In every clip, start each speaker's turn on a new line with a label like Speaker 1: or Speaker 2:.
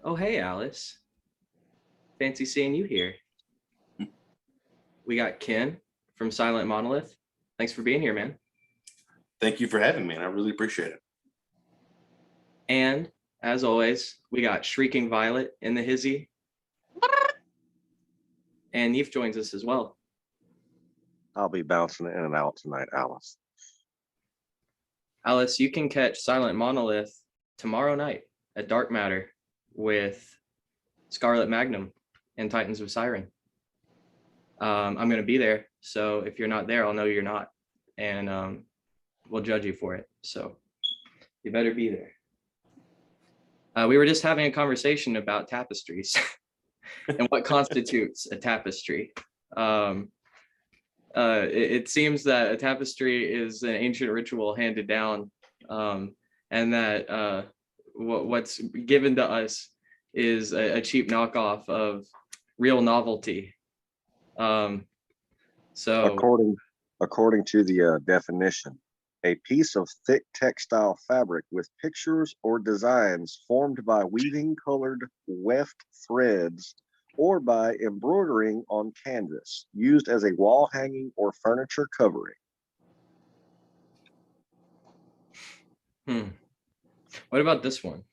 Speaker 1: Oh, hey, Alice. Fancy seeing you here. We got Ken from Silent Monolith. Thanks for being here, man.
Speaker 2: Thank you for having me, and I really appreciate it.
Speaker 1: And as always, we got Shrieking Violet in the hizzy. And Neef joins us as well.
Speaker 3: I'll be bouncing in and out tonight, Alice.
Speaker 1: Alice, you can catch Silent Monolith tomorrow night at Dark Matter with Scarlet Magnum and Titans of Siren. I'm going to be there, so if you're not there, I'll know you're not, and we'll judge you for it. So you better be there. We were just having a conversation about tapestries and what constitutes a tapestry. It seems that a tapestry is an ancient ritual handed down, and that what's given to us is a cheap knockoff of real novelty. So
Speaker 3: according to the definition, a piece of thick textile fabric with pictures or designs formed by weaving colored weft threads or by embroidering on canvas, used as a wall hanging or furniture covering.
Speaker 1: What about this one?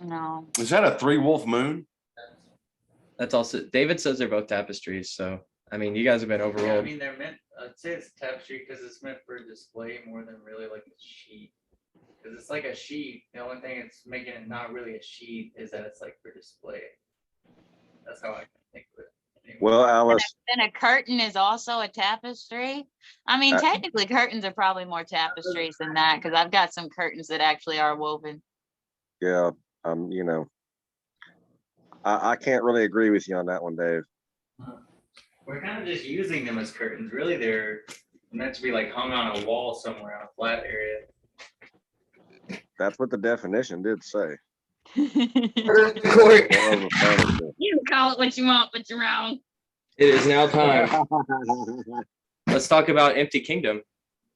Speaker 4: No.
Speaker 2: Is that a 3-wolf moon?
Speaker 1: That's also, David says they're both tapestries, so I mean, you guys have been
Speaker 5: Yeah, I
Speaker 1: overruled.
Speaker 5: mean, they're meant. I'd say it's tapestry because it's meant for display more than really like a sheet. Because it's like a sheet. The only thing it's making it not really a sheet is that it's like for display. That's how I think of it. Anyway.
Speaker 3: Well, Alice,
Speaker 4: And a curtain is also a tapestry. I mean, technically curtains are probably more tapestries than that, because I've got some curtains that actually are woven.
Speaker 3: yeah, I can't really agree with you on that one, Dave.
Speaker 5: We're kind of just using them as curtains. Really, they're meant to be like hung on a wall somewhere on a flat area.
Speaker 3: That's what the definition did say.
Speaker 1: Court.
Speaker 4: You call it what you want, but you're wrong.
Speaker 1: It is now time. Let's talk about Empty Kingdom.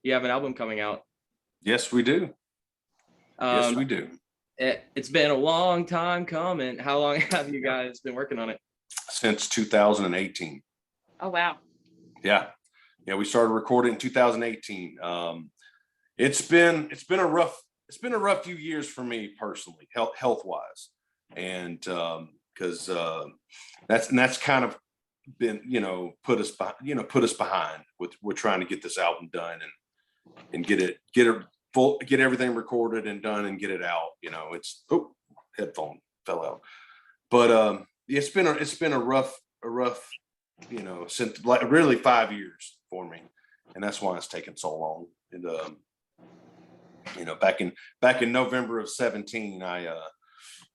Speaker 1: You have an album coming out.
Speaker 2: Yes, we do. Yes, we do.
Speaker 1: It's been a long time coming. How long have you guys been working on it?
Speaker 2: Since 2018.
Speaker 4: Oh, wow.
Speaker 2: Yeah, we started recording in 2018. It's been a rough few years for me personally, health wise, and because that's kind of been put us behind with we're trying to get this album done and get everything recorded and done and get it out. It's headphone fell out, but it's been a rough since like really 5 years for me, and that's why it's taken so long. And back in November of 2017, I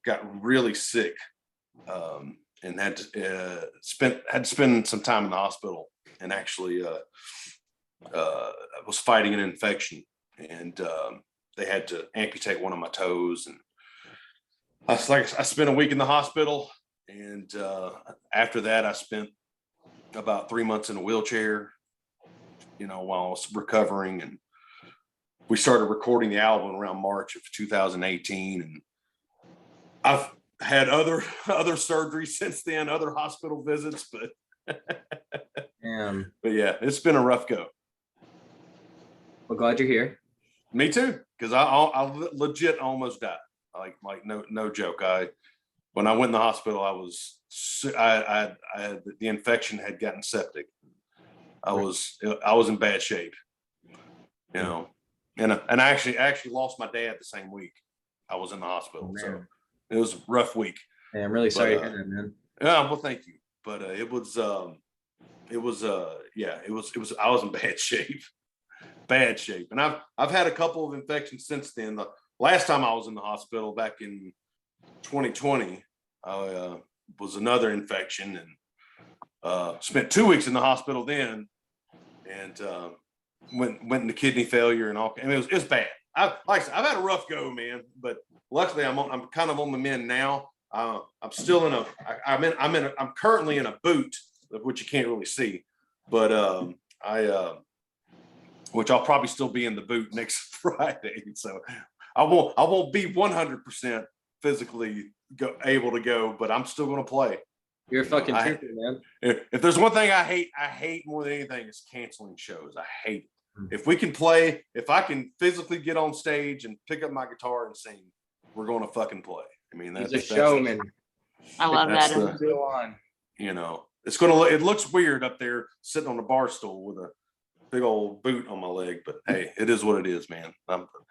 Speaker 2: got really sick and had to spend some time in the hospital, and actually I was fighting an infection, and they had to amputate one of my toes, and I spent a week in the hospital, and after that I spent about 3 months in a wheelchair, while I was recovering, and we started recording the album around March of 2018, and I've had other surgeries since then, other hospital visits, but yeah, it's been a rough go.
Speaker 1: Well, glad you're here.
Speaker 2: Me too, because I legit almost died. Like no joke. When I went in the hospital, I had the infection had gotten septic. I was in bad shape, and I actually lost my dad the same week I was in the hospital. So it was a rough week.
Speaker 1: Yeah, I'm really sorry to hear that, man.
Speaker 2: Yeah, well, thank you. But I was in bad shape, and I've had a couple of infections since then. The last time I was in the hospital back in 2020, was another infection, and spent 2 weeks in the hospital then, and went into kidney failure and all. I mean, it was bad. I've had a rough go, man. But luckily, I'm kind of on the mend now. I'm still I'm currently in a boot, which you can't really see, but which I'll probably still be in the boot next Friday. So I won't be 100%, physically able to go, but I'm still going to play.
Speaker 1: You're a fucking
Speaker 2: I-
Speaker 1: trooper, man.
Speaker 2: If there's one thing I hate more than anything is canceling shows. I hate it. If we can play, if I can physically get on stage and pick up my guitar and sing, we're going to fucking play. I mean,
Speaker 1: He's a showman.
Speaker 4: I love
Speaker 2: That's
Speaker 4: that.
Speaker 2: the-
Speaker 5: Go on.
Speaker 2: you know, it looks weird up there sitting on a bar stool with a big old boot on my leg, but hey, it is what it is, man.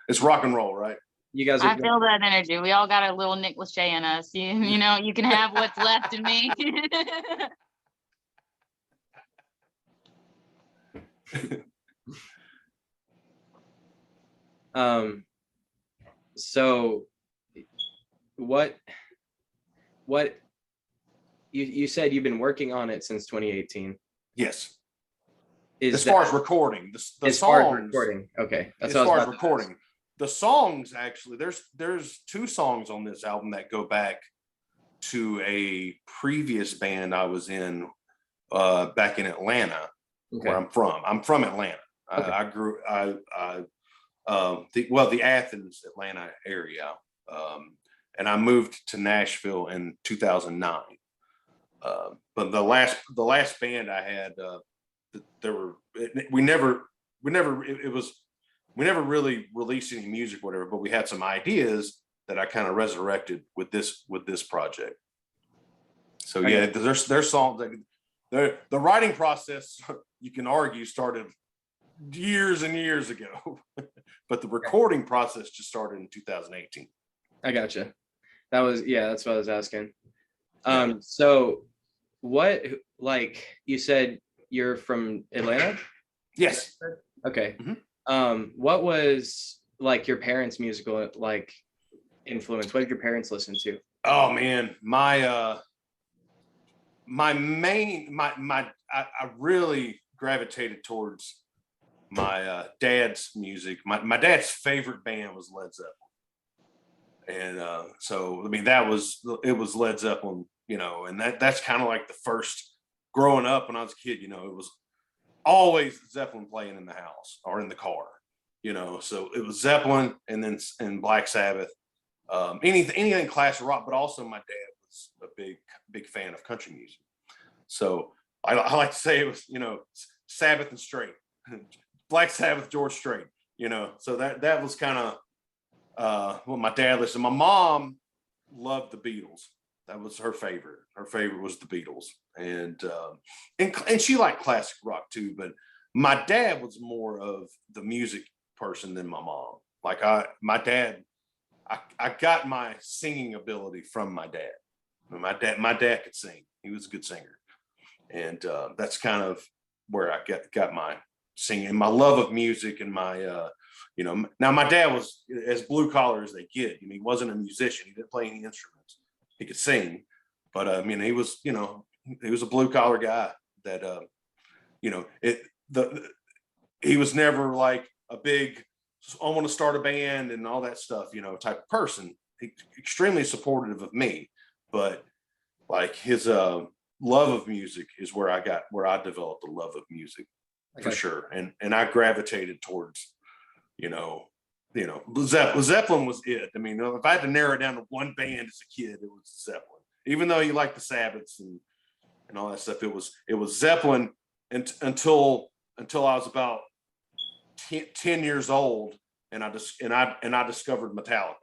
Speaker 2: It's rock and roll, right?
Speaker 1: You guys
Speaker 4: I
Speaker 1: are
Speaker 4: feel that energy. We all got a little Nick Lachey in us. You know, you can have what's left of me.
Speaker 1: So what you said you've been working on it since 2018.
Speaker 2: Yes.
Speaker 1: Is
Speaker 2: As
Speaker 1: that,
Speaker 2: far as recording, the
Speaker 1: as far as
Speaker 2: songs,
Speaker 1: recording? Okay, that's
Speaker 2: as
Speaker 1: what I was
Speaker 2: far as
Speaker 1: about to ask.
Speaker 2: recording, the songs actually, there's 2 songs on this album that go back to a previous band I was in back in Atlanta, where
Speaker 1: Okay.
Speaker 2: I'm from. I'm from Atlanta.
Speaker 1: Okay.
Speaker 2: I grew the Athens, Atlanta area, and I moved to Nashville in 2009. But the last band I had, we never really released any music, whatever. But we had some ideas that I kind of resurrected with this project. So yeah, there's songs that the writing process, you can argue, started years and years ago, but the recording process just started in 2018.
Speaker 1: I gotcha. That's what I was asking.
Speaker 2: Yeah.
Speaker 1: So what, like you said, you're from Atlanta?
Speaker 2: Yes.
Speaker 1: Okay.
Speaker 2: Mhm.
Speaker 1: What was like your parents' musical like influence? What did your parents listen to?
Speaker 2: Oh man, I really gravitated towards my dad's music. My dad's favorite band was Led Zeppelin, and so I mean it was Led Zeppelin, you know, and that's kind of like the first, growing up when I was a kid, you know, it was always Zeppelin playing in the house or in the car, you know. So it was Zeppelin and Black Sabbath, anything classic rock, but also my dad was a big fan of country music. So I like to say it was, you know, Sabbath and Strait, Black Sabbath, George Strait, you know. So that was kind of what my dad listened. My mom loved the Beatles. That was her favorite. Her favorite was the Beatles, and she liked classic rock too. But my dad was more of the music person than my mom. Like my dad, I got my singing ability from my dad. My dad could sing. He was a good singer, and that's kind of where I got my singing, my love of music, and my you know. Now my dad was as blue collar as they get. I mean, he wasn't a musician. He didn't play any instruments. He could sing, but I mean, he was, you know, he was a blue collar guy that you know, he was never like a big, I want to start a band and all that stuff, you know, type of person. He extremely supportive of me, but like his love of music is where I developed a love of music for sure. And I gravitated towards, you know, Zeppelin was it. I mean, if I had to narrow it down to one band as a kid, it was Zeppelin. Even though you like the Sabbaths and all that stuff, it was Zeppelin until I was about 10 years old, and I discovered Metallica,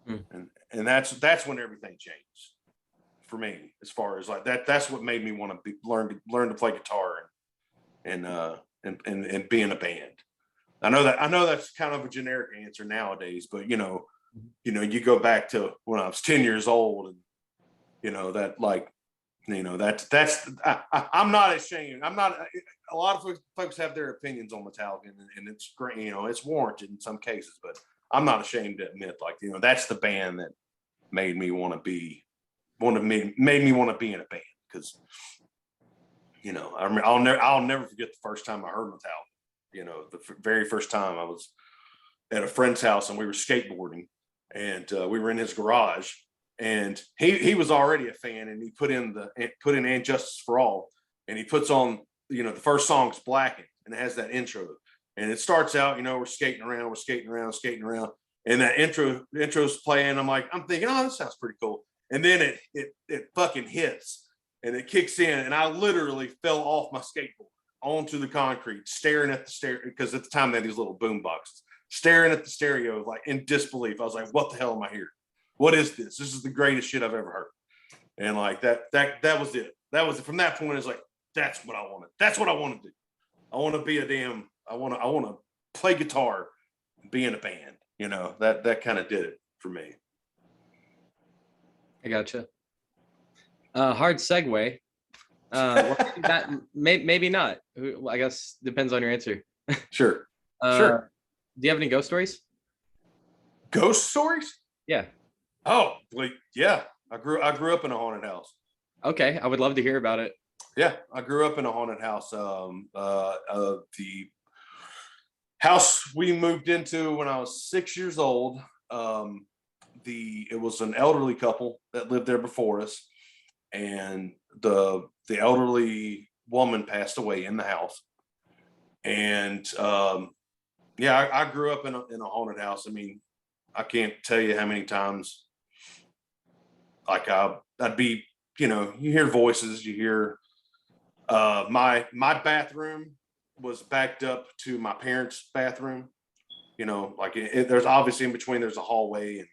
Speaker 2: and that's when everything changed for me, as far as like that. That's what made me want to learn to play guitar and be in a band. I know that's kind of a generic answer nowadays, but you know, you go back to when I was 10 years old, and you know that, like, you know, I'm not ashamed. I'm not. A lot of folks have their opinions on Metallica, and it's great. You know, it's warranted in some cases, but I'm not ashamed to admit, like, you know, that's the band that made me want to be in a band, because you know, I'll never forget the first time I heard Metallica. You know, the very first time I was at a friend's house and we were skateboarding, and we were in his garage, and he was already a fan, and he put in And Justice for All, and he puts on, you know, the first song's Blackened, and it has that intro, and it starts out, you know, we're skating around, and that intro's playing. I'm thinking, oh, this sounds pretty cool. And then it fucking hits and it kicks in, and I literally fell off my skateboard onto the concrete, staring at the stereo, because at the time they had these little boom boxes, staring at the stereo like in disbelief. I was like, what the hell am I hearing? What is this? This is the greatest shit I've ever heard. And like that was it. That was it. From that point, it's like, that's what I wanted. That's what I want to do. I want to be I want to play guitar and be in a band. You know, that kind of did it for me.
Speaker 1: I gotcha. Hard segue. Well, that maybe not. I guess depends on your answer.
Speaker 2: Sure.
Speaker 1: Sure. Do you have any ghost stories?
Speaker 2: Ghost stories?
Speaker 1: Yeah.
Speaker 2: Oh, like, yeah. I grew up in a haunted house.
Speaker 1: Okay, I would love to hear about it.
Speaker 2: Yeah, I grew up in a haunted house. The house we moved into when I was 6 years old. It was an elderly couple that lived there before us, and the elderly woman passed away in the house. And yeah, I grew up in a haunted house. I mean, I can't tell you how many times, like I'd be, you know, you hear voices, you hear my bathroom was backed up to my parents' bathroom. You know, like there's obviously in between there's a hallway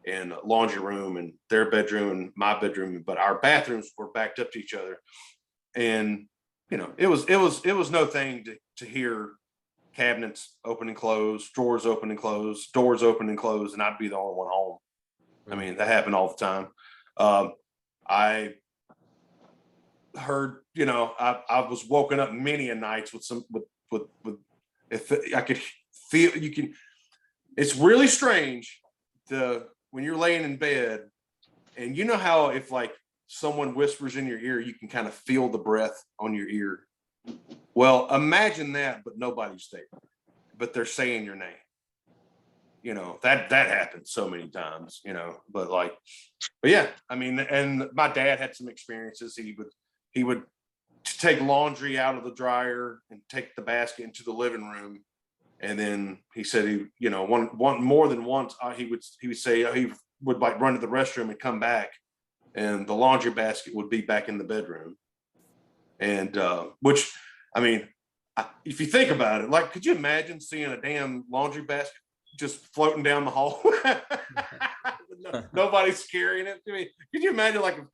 Speaker 2: and a laundry room and their bedroom and my bedroom, but our bathrooms were backed up to each other. And you know, it was no thing to hear cabinets open and close, drawers open and close, doors open and close, and I'd be the only one home. I mean, that happened all the time. I heard, you know, I was woken up many a nights with if I could feel, you can, it's really strange when you're laying in bed and you know how if like someone whispers in your ear, you can kind of feel the breath on your ear. Well, imagine that, but nobody's there, but they're saying your name. You know, that happened so many times, you know, but yeah, I mean, and my dad had some experiences. He would take laundry out of the dryer and take the basket into the living room. And then he said he, you know, one more than once, he would say he would like run to the restroom and come back, and the laundry basket would be back in the bedroom. And which, I mean, if you think about it, like, could you imagine seeing a damn laundry basket just floating down the hall? Nobody's carrying it. I mean, could you imagine like if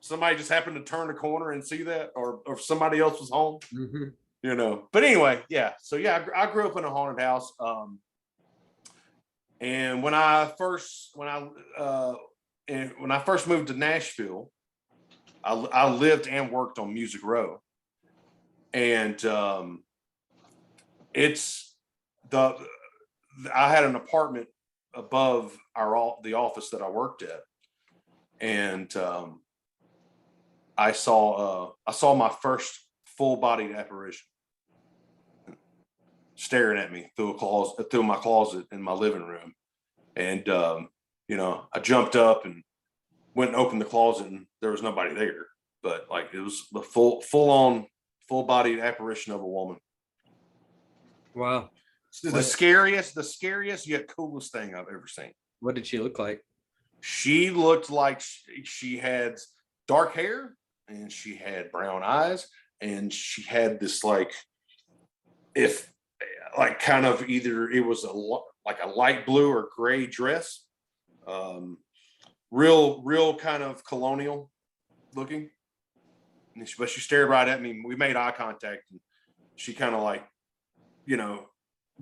Speaker 2: somebody just happened to turn the corner and see that, or if somebody else was home? Mm-hmm. You know, but anyway, yeah. So yeah, I grew up in a haunted house. And when I first moved to Nashville, I lived and worked on Music Row, and I had an apartment above the office that I worked at, and I saw my first full-bodied apparition staring at me through my closet in my living room. And you know, I jumped up and went and opened the closet, and there was nobody there, but like it was the full-bodied apparition of a woman.
Speaker 1: Wow.
Speaker 2: The scariest yet coolest thing I've ever seen.
Speaker 1: What did she look like?
Speaker 2: She looked like she had dark hair, and she had brown eyes, and she had this kind of either it was like a light blue or gray dress, real kind of colonial looking. But she stared right at me. We made eye contact, and she kind of like, you know,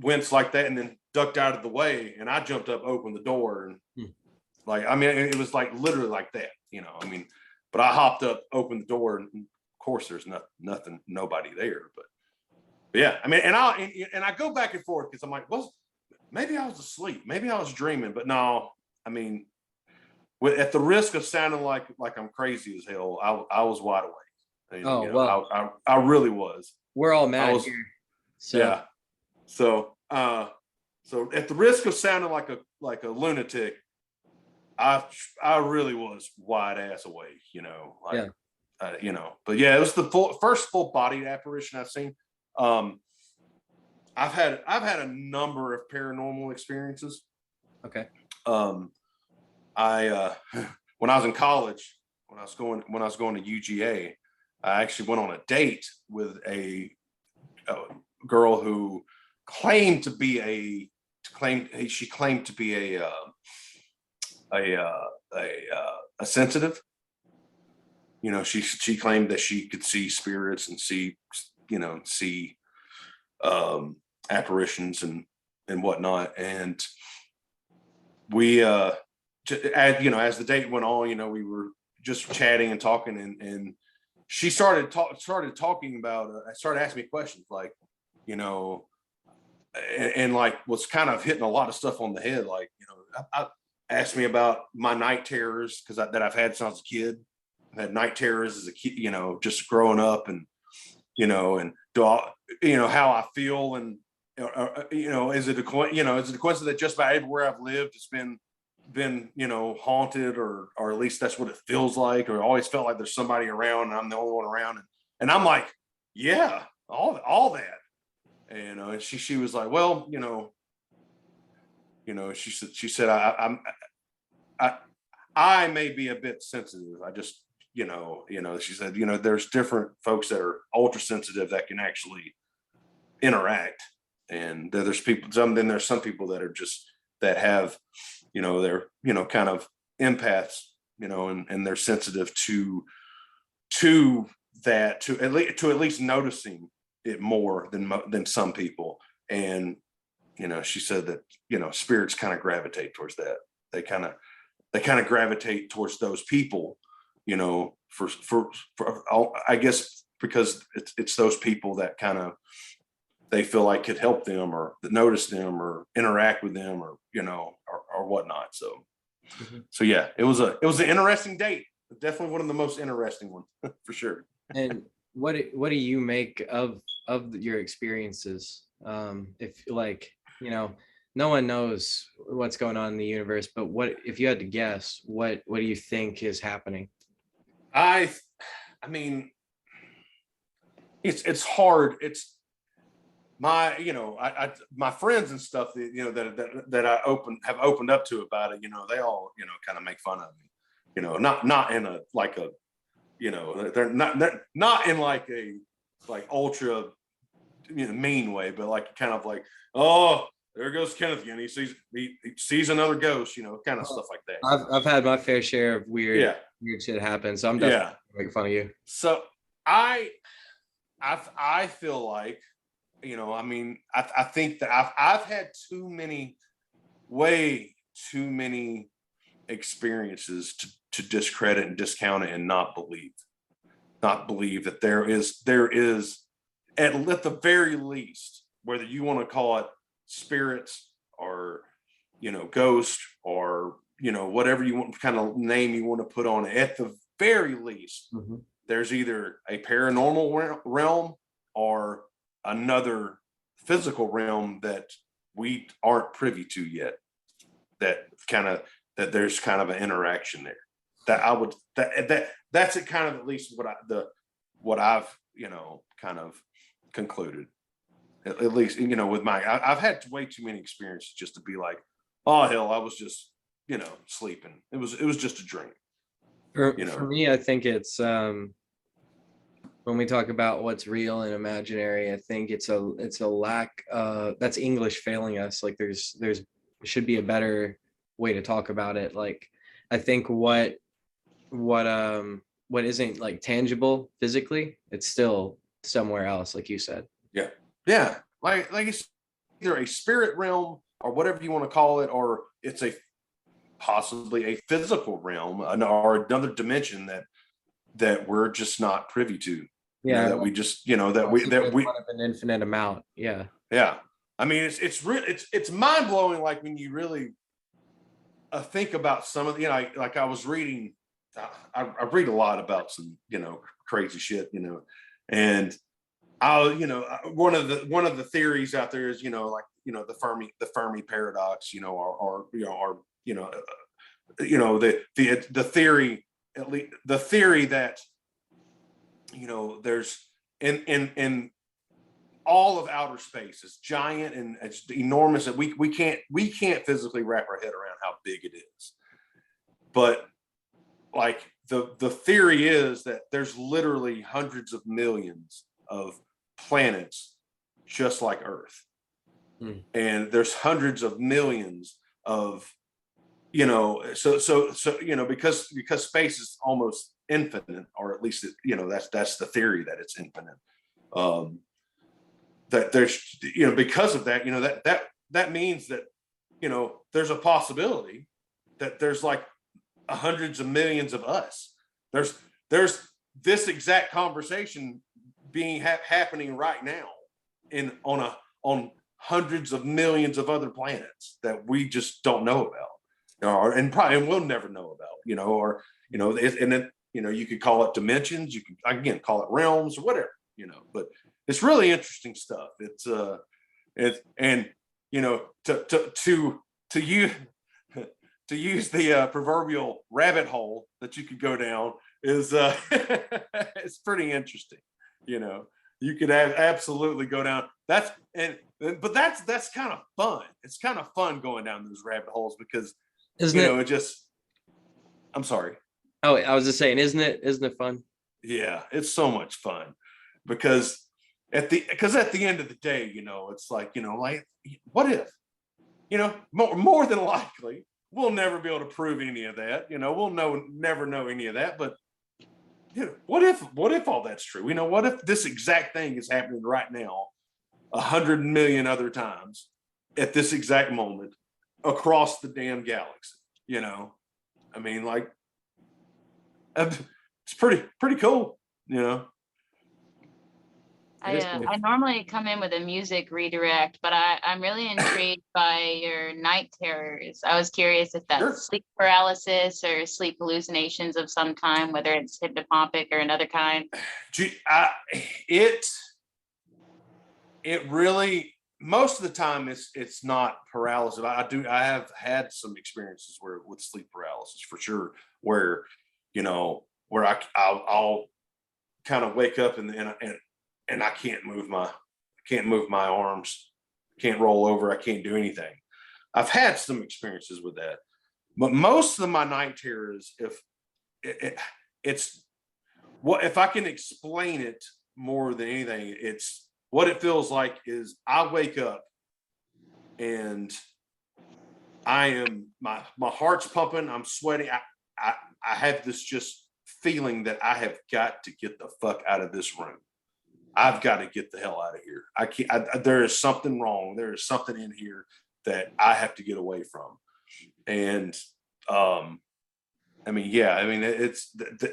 Speaker 2: winced like that and then ducked out of the way, and I jumped up, opened the door, and like, I mean, it was like literally like that, you know, I mean, but I hopped up, opened the door, and of course there's nobody there, but yeah, I mean, and I go back and forth because I'm like, well, maybe I was asleep, maybe I was dreaming, but no, I mean, at the risk of sounding like I'm crazy as hell, I was wide awake. You know, well, I really was.
Speaker 1: We're all mad here. So.
Speaker 2: Yeah. So at the risk of sounding like a lunatic, I really was wide ass awake, you know, like, yeah. You know, but yeah, it was the first full-bodied apparition I've seen. I've had a number of paranormal experiences.
Speaker 1: Okay.
Speaker 2: I when I was in college, when I was going to UGA, I actually went on a date with a girl who claimed to be a sensitive. You know, she claimed that she could see spirits and see apparitions and whatnot. And we as the date went on, we were just chatting and talking, and she started talking about started asking me questions like, and like was kind of hitting a lot of stuff on the head, like, I asked me about my night terrors that I've had since I was a kid. I've had night terrors as a kid, just growing up, and and do I, how I feel, and is it a coincidence that just about everywhere I've lived it's been haunted, or at least that's what it feels like, or always felt like there's somebody around and I'm the only one around, and I'm like, yeah, all that. And she was like, well, she said I may be a bit sensitive. I just she said, there's different folks that are ultra sensitive that can actually interact, and there's some people that are just that have they're kind of empaths, and they're sensitive to that, to at least noticing it more than some people. And she said that spirits kind of gravitate towards that. They kind of gravitate towards those people, for I guess because it's those people that kind of they feel like could help them, or notice them, or interact with them, or or whatnot. So so yeah, it was an interesting date. Definitely one of the most interesting ones for sure.
Speaker 1: And what do you make of your experiences? If no one knows what's going on in the universe, but what if you had to guess, what do you think is happening?
Speaker 2: I mean, it's hard. It's my my friends and stuff that that I have opened up to about it. They all kind of make fun of me. Not in a like a they're not in like a ultra mean way, but like kind of like, oh, there goes Kenneth again. He sees another ghost, kind of stuff like that.
Speaker 1: I've had my fair share of weird shit happen, so I'm definitely making fun of you.
Speaker 2: So I feel like, I think that I've had way too many experiences to discredit and discount it and not believe that there is at the very least, whether you want to call it spirits or ghost, or whatever you want kind of name you want to put on it, at the very least, there's either a paranormal realm or another physical realm that we aren't privy to yet, that there's kind of an interaction there, that I would that's it, kind of at least what I've kind of concluded, at least with I've had way too many experiences just to be like, oh hell, I was just sleeping, it was just a dream.
Speaker 1: For me, I think it's when we talk about what's real and imaginary, I think it's a lack, that's English failing us. Like there's should be a better way to talk about it. Like I think what isn't like tangible physically, it's still somewhere else, like you said.
Speaker 2: Yeah, like it's either a spirit realm or whatever you want to call it, or it's possibly a physical realm, or another dimension that we're just not privy to. That we just that we
Speaker 1: an infinite amount. Yeah.
Speaker 2: I mean, it's mind blowing. Like when you really think about some of like I was reading. I read a lot about some crazy shit, and one of the theories out there is like the Fermi paradox, or the theory, at least the theory that there's in all of outer space is giant and it's enormous, and we can't physically wrap our head around how big it is. But like the theory is that there's literally hundreds of millions of planets just like Earth. And there's hundreds of millions of, so because space is almost infinite, or at least that's the theory, that it's infinite. That there's, because of that, that means that, there's a possibility that there's like hundreds of millions of us. There's this exact conversation being happening right now on hundreds of millions of other planets that we just don't know about, and we'll never know about, and then, you could call it dimensions, you can again call it realms or whatever, but it's really interesting stuff. It's and to use the proverbial rabbit hole that you could go down is it's pretty interesting. You could absolutely go down. But that's kind of fun. It's kind of fun going down those rabbit holes because it just. I'm sorry.
Speaker 1: Oh, I was just saying, isn't it fun?
Speaker 2: Yeah, it's so much fun because at the end of the day, it's like, like, what if, more than likely we'll never be able to prove any of that. We'll never know any of that. But what if all that's true? What if this exact thing is happening right now, 100 million other times at this exact moment across the damn galaxy? I mean, like, it's pretty cool.
Speaker 4: I normally come in with a music redirect, but I'm really intrigued by your night terrors. I was curious if that's
Speaker 2: Sure.
Speaker 4: sleep paralysis or sleep hallucinations of some kind, whether it's hypnopompic or another kind.
Speaker 2: It really, most of the time it's not paralysis. I have had some experiences with sleep paralysis for sure, where I'll kind of wake up and I can't move my arms, can't roll over, I can't do anything. I've had some experiences with that, but most of my night terrors, if I can explain it more than anything, it's what it feels like is I wake up and I am my heart's pumping, I'm sweating, I have this just feeling that I have got to get the fuck out of this room. I've got to get the hell out of here. I can't. There is something wrong. There is something in here that I have to get away from. And it's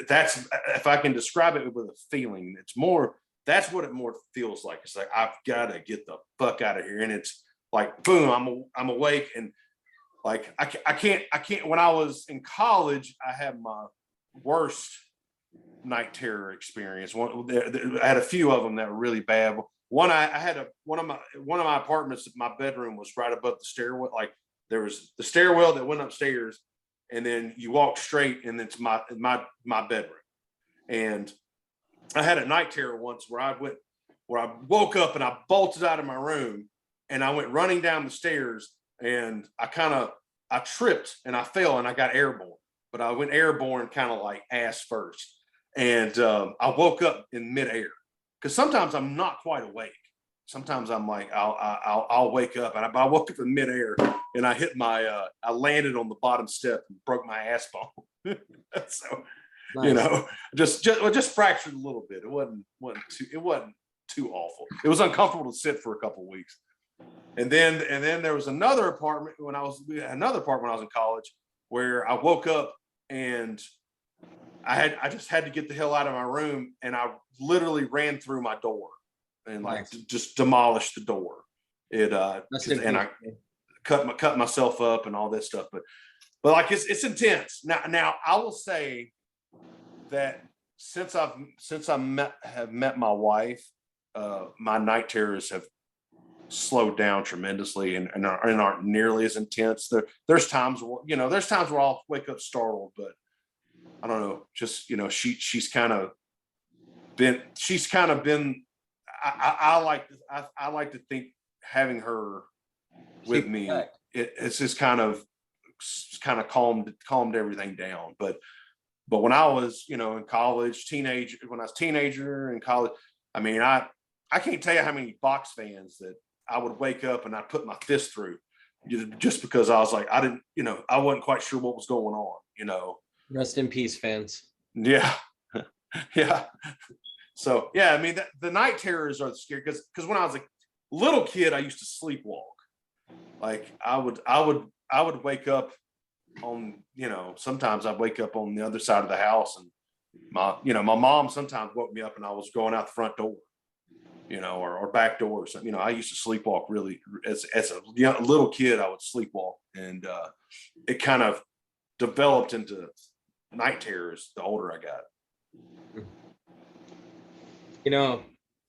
Speaker 2: that's, if I can describe it with a feeling, it's more. That's what it more feels like. It's like I've got to get the fuck out of here. And it's like boom, I'm awake, and like I can't. When I was in college, I had my worst night terror experience. I had a few of them that were really bad. One, I had one of my apartments. My bedroom was right above the stairwell. Like there was the stairwell that went upstairs, and then you walk straight, and it's my bedroom. And I had a night terror once where I woke up and I bolted out of my room, and I went running down the stairs, and I tripped and I fell and I got airborne. But I went airborne kind of like ass first. And I woke up in midair because sometimes I'm not quite awake. Sometimes I'm like, I'll wake up, and I woke up in midair and I hit I landed on the bottom step and broke my ass bone. So,
Speaker 1: Nice.
Speaker 2: just fractured a little bit. It wasn't too awful. It was uncomfortable to sit for a couple of weeks. And then there was another apartment when I was in college where I woke up and I just had to get the hell out of my room, and I literally ran through my door and just demolished the door. And I cut myself up and all this stuff. But like it's intense. Now I will say that since I have met my wife, my night terrors have slowed down tremendously and aren't nearly as intense. There's times where I'll wake up startled, but I don't know, just she's kind of been I like to think having her with me, it's just kind of calmed everything down. But when I was, in college, when I was teenager in college, I mean, I can't tell you how many box fans that I would wake up and I'd put my fist through just because I was like, I didn't, I wasn't quite sure what was going on,
Speaker 1: Rest in peace, fans.
Speaker 2: Yeah. Yeah. So, yeah, I mean, the night terrors are scary because when I was a little kid, I used to sleepwalk. Like I would wake up on, sometimes I'd wake up on the other side of the house, and my mom sometimes woke me up and I was going out the front door, or back door or something. I used to sleepwalk really as a little kid. I would sleepwalk, and it kind of developed into night terrors the older I got.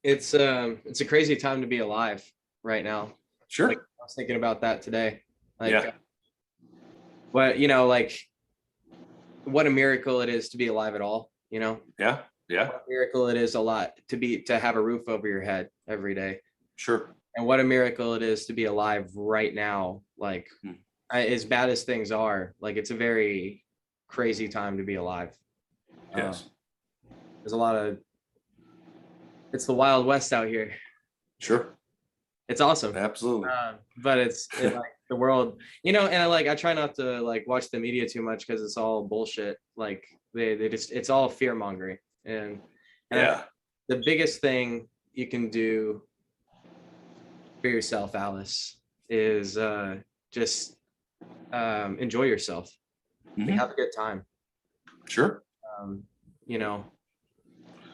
Speaker 1: It's a crazy time to be alive right now.
Speaker 2: Sure.
Speaker 1: Like, I was thinking about that today. Like,
Speaker 2: Yeah.
Speaker 1: What a miracle it is to be alive at all,
Speaker 2: Yeah. Yeah.
Speaker 1: What a miracle it is to have a roof over your head every day.
Speaker 2: Sure.
Speaker 1: And what a miracle it is to be alive right now. Like, as bad as things are, like, it's a very crazy time to be alive.
Speaker 2: Yes.
Speaker 1: It's the Wild West out here.
Speaker 2: Sure.
Speaker 1: It's awesome.
Speaker 2: Absolutely.
Speaker 1: But it's like the world, and I try not to like watch the media too much because it's all bullshit. Like it's all fear mongering. And
Speaker 2: Yeah.
Speaker 1: The biggest thing you can do for yourself, Alice, is just enjoy yourself. Like, have a good time.
Speaker 2: Sure.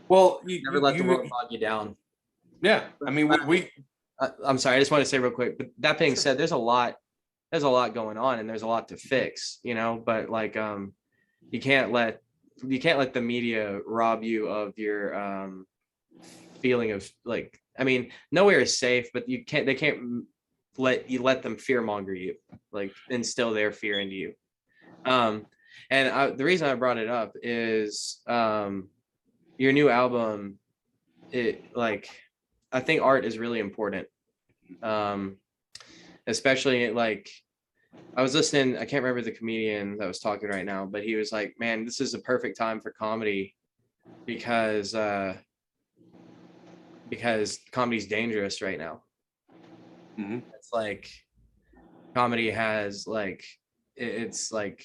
Speaker 1: Well, never let the world bog you down.
Speaker 2: Yeah. I mean,
Speaker 1: I'm sorry. I just want to say real quick, but that being said, there's a lot going on and there's a lot to fix, but like, you can't let the media rob you of your, feeling of like, I mean, nowhere is safe, but they can't let them fear monger you, like instill their fear into you. And the reason I brought it up is, your new album, I think art is really important. Especially like I was listening, I can't remember the comedian that was talking right now, but he was like, man, this is a perfect time for comedy because comedy's dangerous right now.
Speaker 2: Mm-hmm.
Speaker 1: It's like comedy has it's like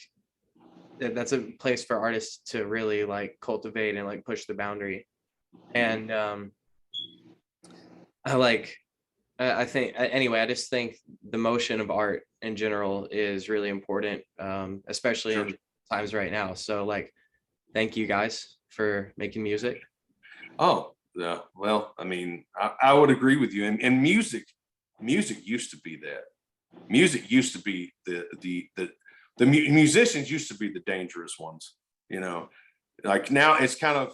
Speaker 1: that's a place for artists to really like cultivate and like push the boundary. And I just think the motion of art in general is really important, especially in times right now. So like, thank you guys for making music.
Speaker 2: Oh, yeah. Well, I mean, I would agree with you. And music used to be that. Music used to be the musicians used to be the dangerous ones, like now it's kind of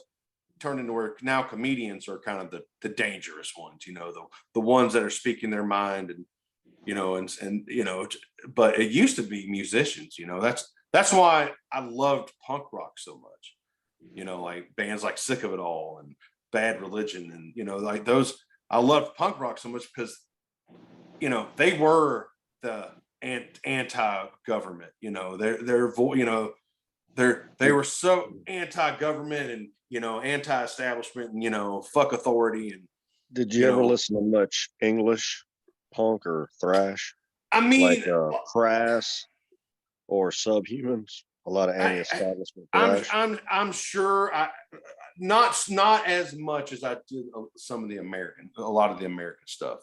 Speaker 2: turned into where now comedians are kind of the dangerous ones, the ones that are speaking their mind and, but it used to be musicians, that's why I loved punk rock so much, like bands like Sick of It All and Bad Religion. And, like those, I loved punk rock so much because, they were the anti-government, they were so anti-government and anti-establishment and fuck authority. And
Speaker 3: did you ever listen to much English punk or thrash?
Speaker 2: I mean,
Speaker 3: like Crass or Subhumans? A lot of anti-establishment thrash.
Speaker 2: I'm sure not as much as I did some of a lot of the American stuff.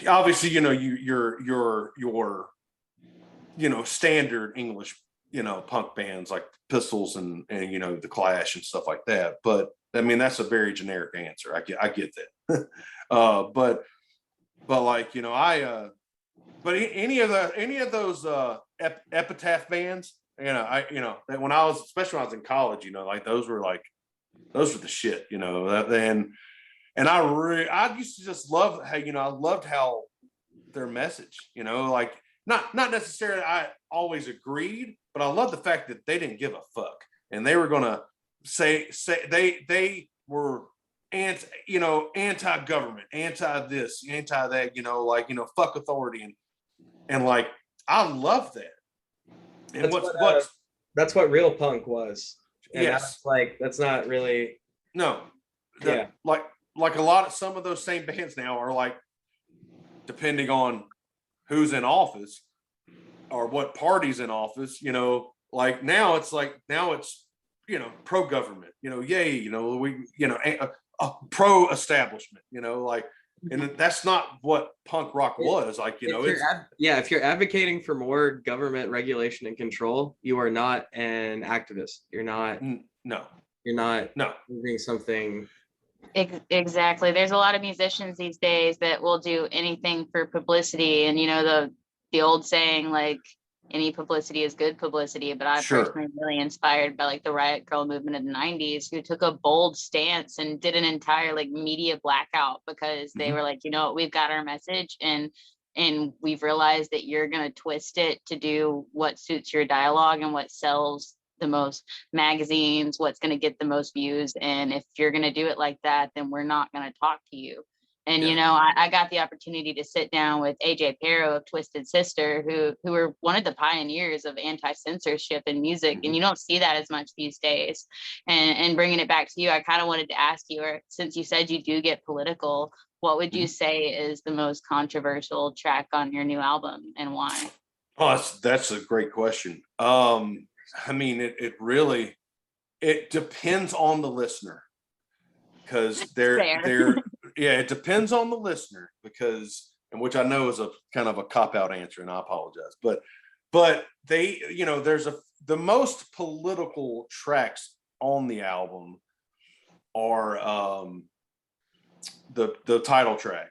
Speaker 2: Obviously, your standard English, punk bands like Pistols and the Clash and stuff like that. But I mean, that's a very generic answer. I get that. But like, but any of those epitaph bands, when I was, especially when I was in college, like those were the shit, and I used to just love how, I loved how their message, like not necessarily I always agreed, but I love the fact that they didn't give a fuck and they were gonna say they anti-government, anti-this, anti-that, fuck authority. And like, I love that. And
Speaker 1: that's what real punk was. And
Speaker 2: yes,
Speaker 1: that's not really.
Speaker 2: no,
Speaker 1: Yeah.
Speaker 2: like some of those same bands now are like, depending on who's in office or what party's in office, like now it's pro-government, yay, pro-establishment, and that's not what punk rock was like,
Speaker 1: if you're advocating for more government regulation and control, you are not an activist. You're not doing something.
Speaker 4: Exactly. There's a lot of musicians these days that will do anything for publicity, and the old saying, like, any publicity is good publicity. But I personally am really inspired by like the Riot Girl movement of the 90s, who took a bold stance and did an entire like media blackout because they were like, we've got our message, and we've realized that you're going to twist it to do what suits your dialogue and what sells the most magazines, what's going to get the most views. And if you're going to do it like that, then we're not going to talk to you. And, I got the opportunity to sit down with AJ Pero of Twisted Sister, who were one of the pioneers of anti-censorship in music. And you don't see that as much these days. And bringing it back to you, I kind of wanted to ask you, or since you said you do get political, what would you say is the most controversial track on your new album, and why?
Speaker 2: Oh, that's a great question. I mean, it really depends on the listener, because it depends on the listener, and which I know is a kind of a cop-out answer, and I apologize, but they, there's the most political tracks on the album are the title track.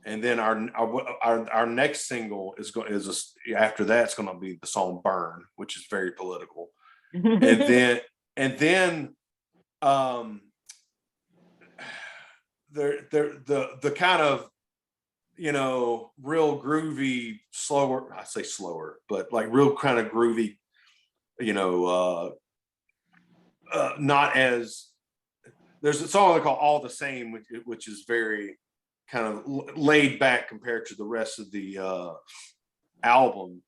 Speaker 2: And then our next single after that's going to be the song "Burn," which is very political. and then the kind of real groovy, slower. I say slower, but like real kind of groovy. Not as there's a song called "All the Same," which is very kind of laid back compared to the rest of the album,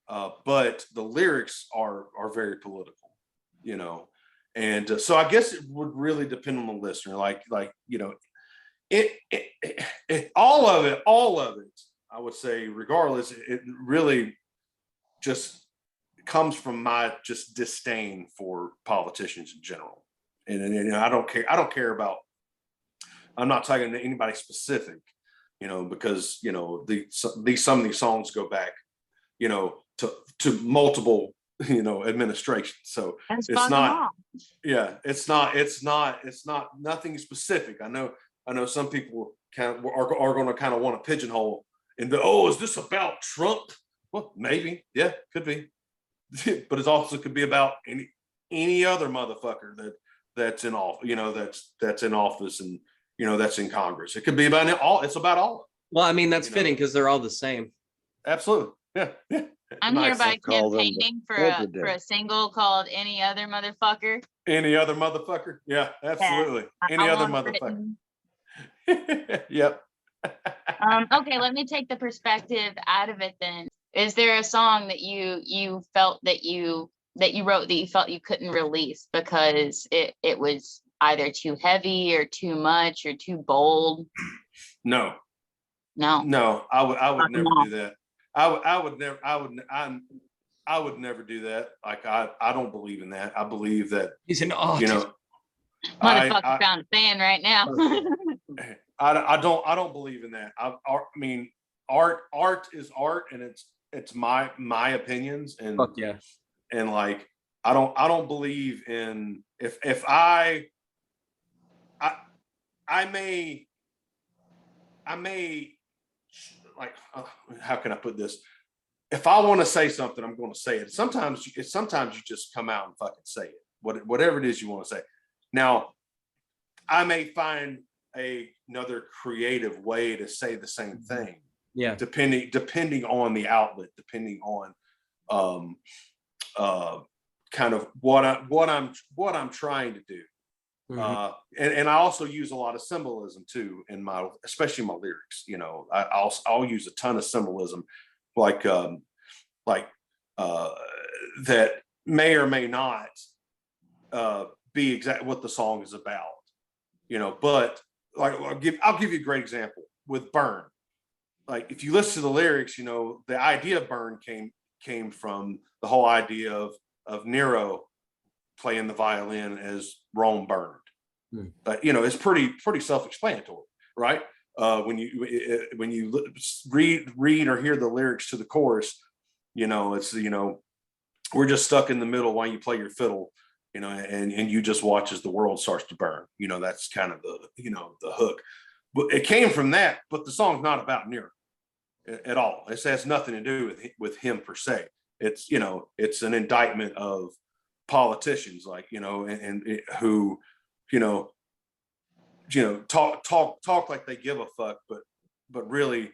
Speaker 2: but the lyrics are very political, and so I guess it would really depend on the listener. It all of it, I would say, regardless, it really just comes from my just disdain for politicians in general, and I don't care about. I'm not talking to anybody specific, because some of these songs go back, to multiple, administrations. So it's not, it's not nothing specific. I know some people are going to kind of want to pigeonhole and is this about Trump? Well, maybe, yeah, could be, but it also could be about any other motherfucker that's in office, that's in office and. That's in Congress. It could be about it's about all of them.
Speaker 1: Well, I mean, that's fitting because they're all the same.
Speaker 2: Absolutely. Yeah.
Speaker 4: I'm hereby campaigning for a single called "Any Other Motherfucker."
Speaker 2: Any other motherfucker? Yeah, absolutely. Yeah. Any other motherfucker. Yep.
Speaker 4: Okay, let me take the perspective out of it then. Is there a song that you felt that you wrote that you felt you couldn't release because it was either too heavy or too much or too bold?
Speaker 2: No, I would never do that. I would never do that. Like I don't believe in that. I believe that
Speaker 1: he's an artist.
Speaker 4: Motherfucker found a fan right now.
Speaker 2: I don't believe in that. I mean, art is art, and it's my opinions, and
Speaker 1: fuck yeah.
Speaker 2: And like I don't believe in if I may like how can I put this? If I want to say something, I'm going to say it. Sometimes you just come out and fucking say it. Whatever it is you want to say. Now, I may find another creative way to say the same thing.
Speaker 1: Yeah.
Speaker 2: Depending on the outlet, depending on kind of what I'm trying to do. And I also use a lot of symbolism too in especially my lyrics. You know, I'll use a ton of symbolism, like that may or may not be exactly what the song is about. You know, but like I'll give you a great example with Burn. Like if you listen to the lyrics, you know, the idea of Burn came from the whole idea of Nero playing the violin as Rome burned. But you know, it's pretty self-explanatory, right? When you read or hear the lyrics to the chorus, you know, it's, you know, we're just stuck in the middle while you play your fiddle, you know, and you just watch as the world starts to burn. You know, that's kind of the, you know, the hook. But it came from that, but the song's not about Nero at all. It has nothing to do with him per se. It's, you know, it's an indictment of politicians, like, you know, and who, you know, talk like they give a fuck, but really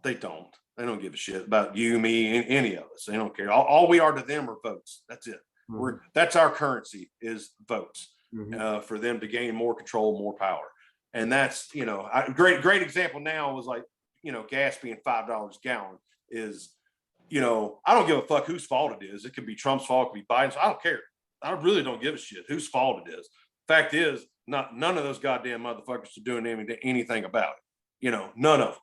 Speaker 2: they don't. They don't give a shit about you, me, any of us. They don't care. All we are to them are votes. That's it. That's our currency, is votes, for them to gain more control, more power. And that's, you know, great example now was like, you know, gas being $5 a gallon is, you know, I don't give a fuck whose fault it is. It could be Trump's fault, it could be Biden's. I don't care. I really don't give a shit whose fault it is. Fact is, none of those goddamn motherfuckers are doing anything about it. You know, none of them.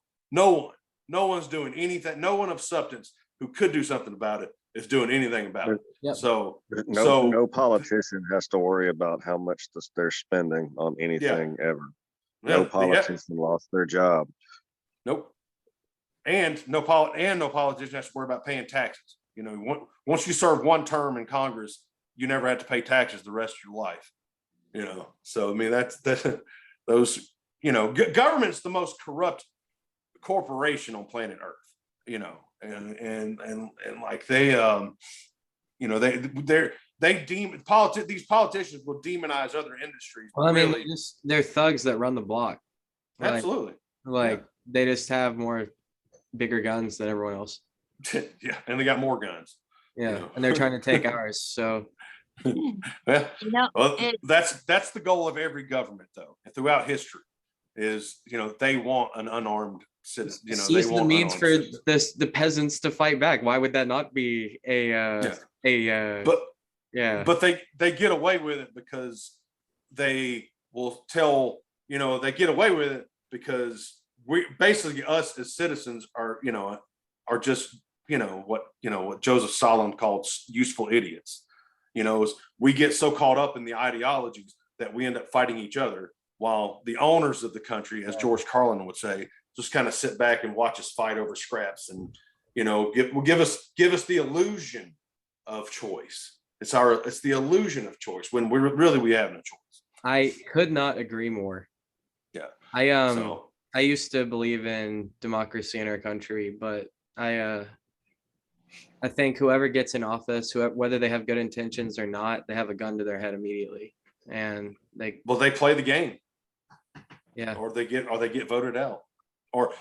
Speaker 2: No one's doing anything. No one of substance who could do something about it is doing anything about it.
Speaker 1: Yep.
Speaker 2: So
Speaker 3: no politician has to worry about how much they're spending on anything ever. No politician lost their job.
Speaker 2: Nope. And no politician has to worry about paying taxes. You know, once you serve one term in Congress, you never have to pay taxes the rest of your life. You know, so I mean that's those, you know, government's the most corrupt corporation on planet Earth. You know, and like they you know, these politicians will demonize other industries.
Speaker 1: Well, I mean, they're thugs that run the block.
Speaker 2: Absolutely.
Speaker 1: Like they just have bigger guns than everyone else.
Speaker 2: Yeah, and they got more guns.
Speaker 1: Yeah,
Speaker 2: you know?
Speaker 1: And they're trying to take ours. So
Speaker 2: that's the goal of every government, though, throughout history, is, you know, they want an unarmed citizen. You know, they want
Speaker 1: the means for the peasants to fight back. Why would that not be but
Speaker 2: they get away with it because they will tell, you know, they get away with it because we basically, us as citizens are just, what Joseph Stalin called useful idiots. You know, we get so caught up in the ideologies that we end up fighting each other, while the owners of the country, as George Carlin would say, just kind of sit back and watch us fight over scraps, and, you know, give us the illusion of choice. It's the illusion of choice when we have no choice.
Speaker 1: I could not agree more.
Speaker 2: Yeah.
Speaker 1: I used to believe in democracy in our country, but I think whoever gets in office, whether they have good intentions or not, they have a gun to their head immediately, and they
Speaker 2: play the game.
Speaker 1: Yeah.
Speaker 2: Or they get voted out, or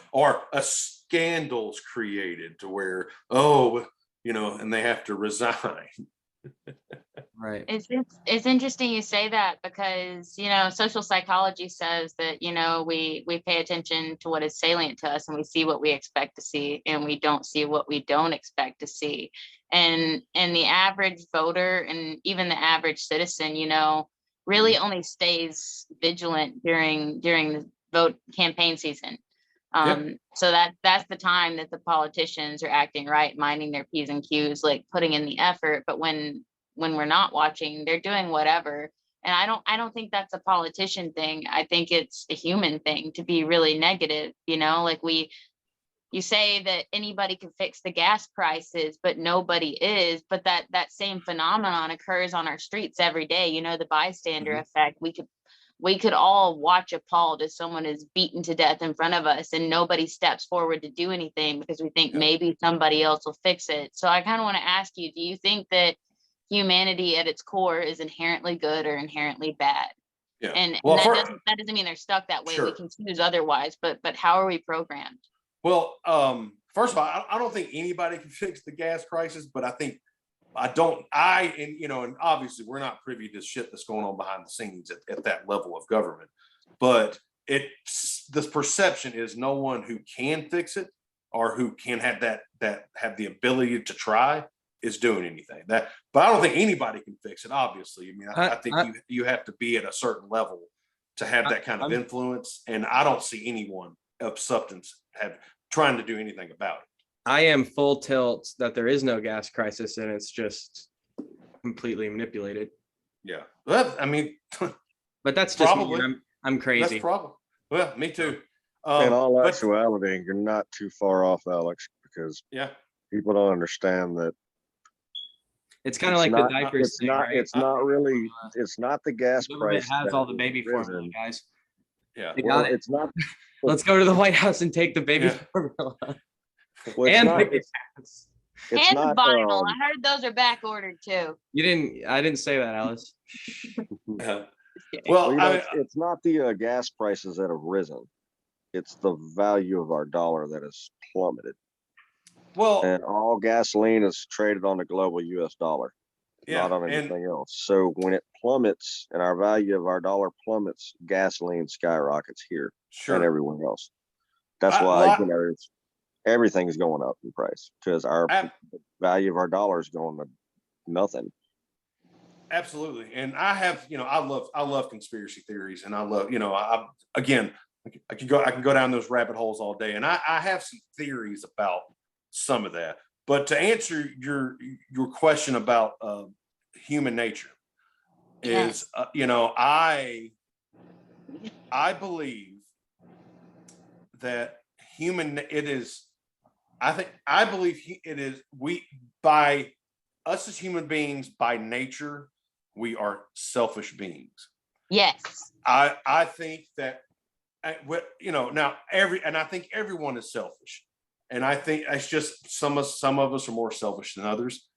Speaker 2: a scandal's created to where, and they have to resign.
Speaker 1: Right.
Speaker 4: It's interesting you say that, because, you know, social psychology says that, you know, we pay attention to what is salient to us, and we see what we expect to see, and we don't see what we don't expect to see. And the average voter, and even the average citizen, you know, really only stays vigilant during the vote campaign season. So that's the time that the politicians are acting right, minding their P's and Q's, like putting in the effort. But when we're not watching, they're doing whatever. And I don't think that's a politician thing. I think it's a human thing to be really negative, you know, like you say that anybody can fix the gas prices, but nobody is. But that same phenomenon occurs on our streets every day. You know, the bystander effect. We could all watch appalled as someone is beaten to death in front of us, and nobody steps forward to do anything because we think maybe somebody else will fix it. So I kind of want to ask you, do you think that humanity at its core is inherently good or inherently bad?
Speaker 2: Yeah.
Speaker 4: And
Speaker 2: well,
Speaker 4: that doesn't mean they're stuck that way.
Speaker 2: Sure.
Speaker 4: We can choose otherwise, but how are we programmed?
Speaker 2: Well, first of all, I don't think anybody can fix the gas crisis, but I think and obviously we're not privy to shit that's going on behind the scenes at that level of government, but this perception is no one who can fix it or who can have have the ability to try is doing anything but I don't think anybody can fix it. Obviously. I mean, I think you have to be at a certain level to have that kind of influence. And I don't see anyone of substance trying to do anything about it.
Speaker 1: I am full tilt that there is no gas crisis and it's just completely manipulated.
Speaker 2: Yeah. Well, I mean,
Speaker 1: but that's just probably me. I'm crazy.
Speaker 2: That's probably, well, me too.
Speaker 3: In all actuality, you're not too far off, Alex, because people don't understand that.
Speaker 1: It's kind of like the diapers thing, right?
Speaker 3: It's not the gas price.
Speaker 1: It has all the baby formula, guys.
Speaker 2: Yeah.
Speaker 1: Well,
Speaker 3: it's not.
Speaker 1: Let's go to the White House and take the baby formula.
Speaker 3: Well,
Speaker 1: and
Speaker 3: it's not
Speaker 4: vinyl. I heard those are back ordered too.
Speaker 1: I didn't say that, Alice.
Speaker 2: Well,
Speaker 3: it's not the gas prices that have risen. It's the value of our dollar that has plummeted.
Speaker 2: Well,
Speaker 3: and all gasoline is traded on the global US dollar, not on anything else. So when it plummets and our value of our dollar plummets, gasoline skyrockets here and everywhere else. That's why everything is going up in price because our value of our dollar is going to nothing.
Speaker 2: Absolutely. And I have, I love conspiracy theories, and I love, I can go down those rabbit holes all day. And I have some theories about some of that. But to answer your question about human nature is, I believe that I believe it is by us as human beings, by nature, we are selfish beings.
Speaker 4: Yes.
Speaker 2: I think that, now I think everyone is selfish. And I think it's just some of us are more selfish than others.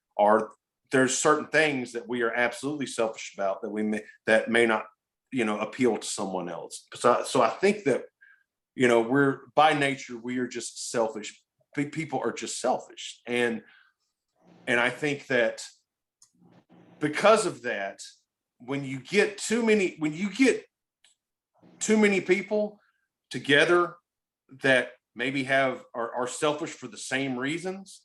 Speaker 2: There's certain things that we are absolutely selfish about that may not, appeal to someone else. So I think that, we're by nature, we are just selfish. People are just selfish. And I think that because of that, when you get too many people together that maybe are selfish for the same reasons,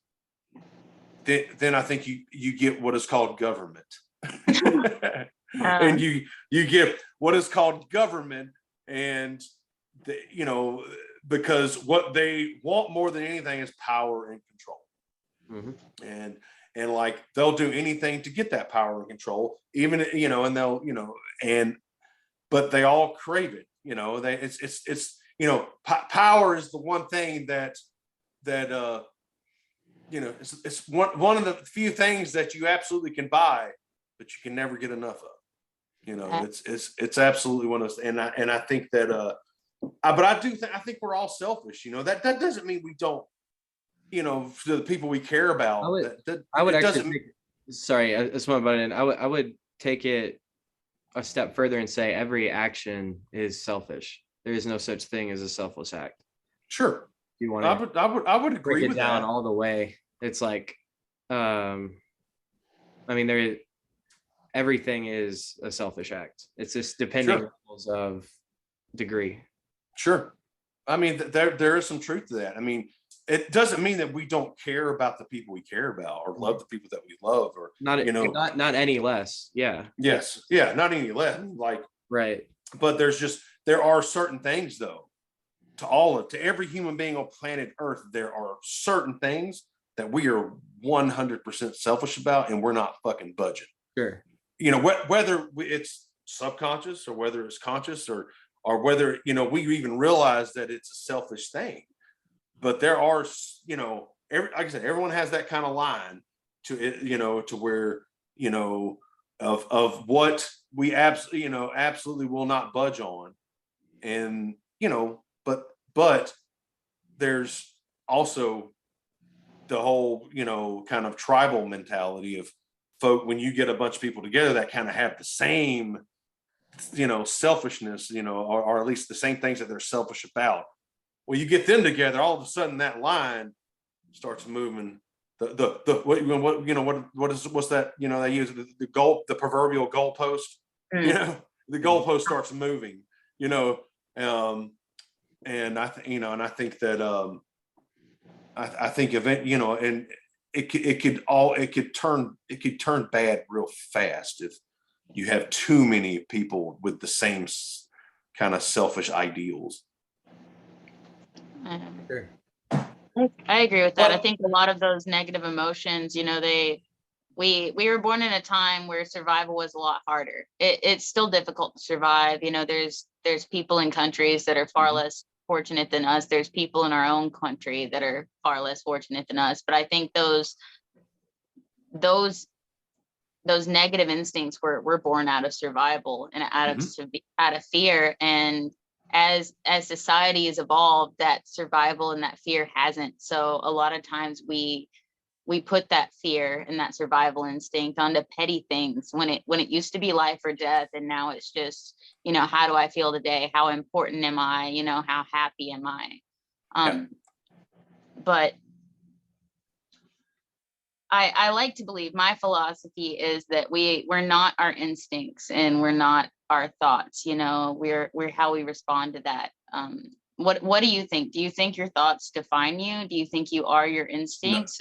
Speaker 2: then I think you get what is called government. And you get what is called government, and because what they want more than anything is power and control. Mm-hmm. And like they'll do anything to get that power and control, even and they'll but they all crave it. Power is the one thing that it's one of the few things that you absolutely can buy, but you can never get enough of. It's absolutely one of those. And I think that but I think we're all selfish. That doesn't mean we don't. To the people we care about.
Speaker 1: Sorry, I just want to butt in. I would take it a step further and say every action is selfish. There is no such thing as a selfless act.
Speaker 2: Sure.
Speaker 1: You want
Speaker 2: I would agree with
Speaker 1: down
Speaker 2: that
Speaker 1: all the way. It's like, everything is a selfish act. It's just depending levels of degree.
Speaker 2: Sure. I mean, there is some truth to that. I mean, it doesn't mean that we don't care about the people we care about or love the people that we love, or
Speaker 1: not any less. Yeah.
Speaker 2: Yes. Yeah. Not any less. Like,
Speaker 1: right.
Speaker 2: But there are certain things though, to every human being on planet Earth, there are certain things that we are 100% selfish about, and we're not fucking budging.
Speaker 1: Sure.
Speaker 2: Whether it's subconscious or whether it's conscious or whether, we even realize that it's a selfish thing. But there are, like I said, everyone has that kind of line to it, to where, of what we absolutely will not budge on. And, but there's also the whole, kind of tribal mentality of folk, when you get a bunch of people together that kind of have the same, selfishness, or at least the same things that they're selfish about. Well, you get them together, all of a sudden that line starts moving what's that, they use the proverbial goalpost, the goalpost starts moving, and I think that I think event, and it could turn bad real fast if you have too many people with the same kind of selfish ideals.
Speaker 1: Sure.
Speaker 4: I agree with that. I
Speaker 2: Well-
Speaker 4: think a lot of those negative emotions, we were born in a time where survival was a lot harder. It's still difficult to survive. There's people in countries that are far less fortunate than us. There's people in our own country that are far less fortunate than us. But I think those negative instincts were born out of survival and out of fear. And as society has evolved, that survival and that fear hasn't. So a lot of times we put that fear and that survival instinct onto petty things when it used to be life or death, and now it's just, how do I feel today? How important am I? How happy am I? But I like to believe, my philosophy is that we're not our instincts and we're not our thoughts. We're how we respond to that. What do you think? Do you think your thoughts define you? Do you think you are your instincts,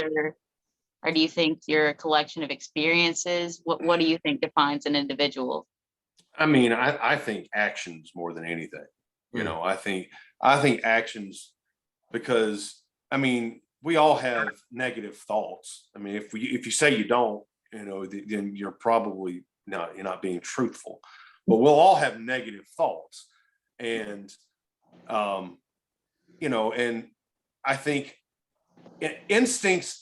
Speaker 4: or do you think you're a collection of experiences? What do you think defines an individual?
Speaker 2: I mean, I think actions more than anything. I think actions, because we all have negative thoughts. If you say you don't, then you're probably you're not being truthful. But we'll all have negative thoughts, and and I think instincts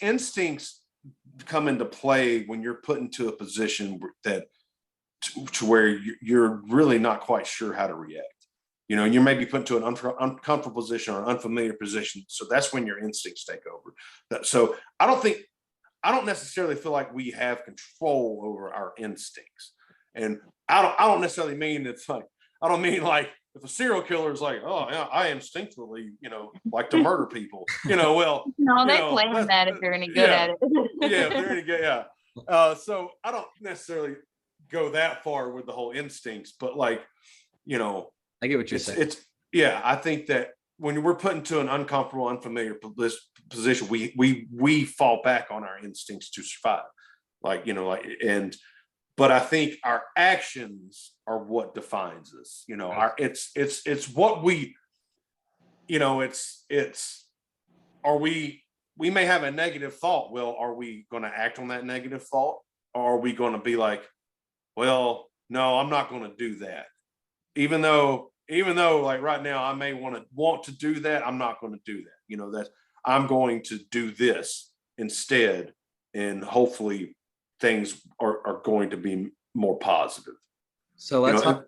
Speaker 2: come into play when you're put into a position that to where you're really not quite sure how to react. You may be put into an uncomfortable position or an unfamiliar position. So that's when your instincts take over. So I don't necessarily feel like we have control over our instincts. And I don't necessarily mean it's like, I don't mean like if a serial killer is like, oh yeah, I instinctively, like to murder people, well.
Speaker 4: No, they claim that if you're any good at it.
Speaker 2: Yeah, if they're any good, yeah. So I don't necessarily go that far with the whole instincts, but like,
Speaker 1: I get what you're saying.
Speaker 2: I think that when we're put into an uncomfortable, unfamiliar position, we fall back on our instincts to survive. But I think our actions are what defines us. It's what we, we may have a negative thought. Well, are we going to act on that negative thought? Or are we going to be like, well, no, I'm not going to do that. Even though like right now I may want to do that, I'm not going to do that. That I'm going to do this instead, and hopefully things are going to be more positive.
Speaker 1: So let's hop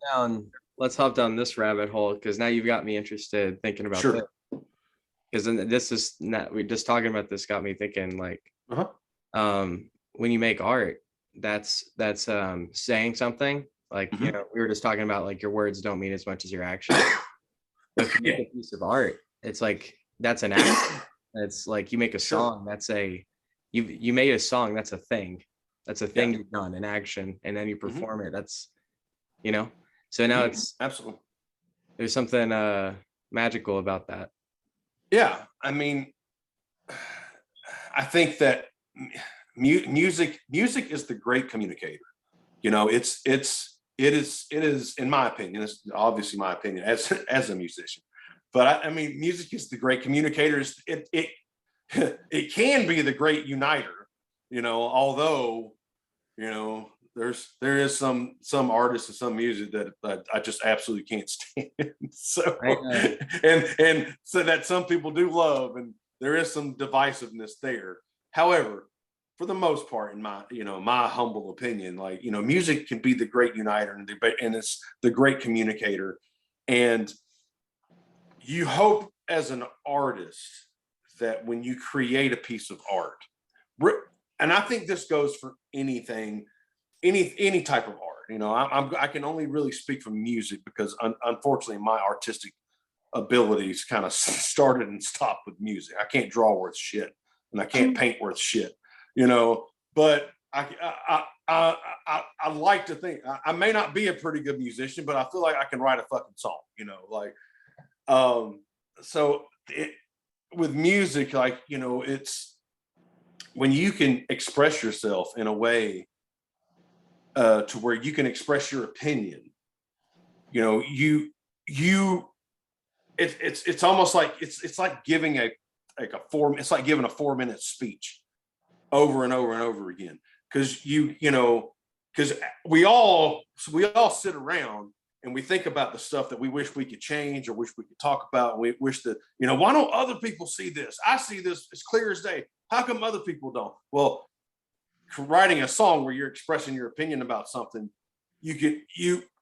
Speaker 1: down this rabbit hole, because now you've got me interested thinking about
Speaker 2: Sure.
Speaker 1: this. Because then this is not, we just talking about this got me thinking like, when you make art, that's saying something. Like, we were just talking about like your words don't mean as much as your actions. But if you make a piece of art, it's like that's an act. It's like you make a song, that's you made a song, that's a thing. That's a thing you've done, an action, and then you perform it. That's so now it's
Speaker 2: absolutely,
Speaker 1: there's something magical about that.
Speaker 2: Yeah, I think that music is the great communicator. It is in my opinion, it's obviously my opinion as a musician, but music is the great communicator. It can be the great uniter, although there is some artists and some music that I just absolutely can't stand. So and so that some people do love, and there is some divisiveness there. However, for the most part, in my humble opinion, like, music can be the great uniter and it's the great communicator. And you hope as an artist that when you create a piece of art, and I think this goes for anything, any type of art, I can only really speak from music because unfortunately my artistic abilities kind of started and stopped with music. I can't draw worth shit, and I can't paint worth shit. But I like to think I may not be a pretty good musician, but I feel like I can write a fucking song, so with music, it's when you can express yourself in a way to where you can express your opinion, it's almost like it's like giving it's like giving a 4-minute speech over and over and over again. Because because we all sit around and we think about the stuff that we wish we could change or wish we could talk about. And we wish that, why don't other people see this? I see this as clear as day. How come other people don't? Well, writing a song where you're expressing your opinion about something, you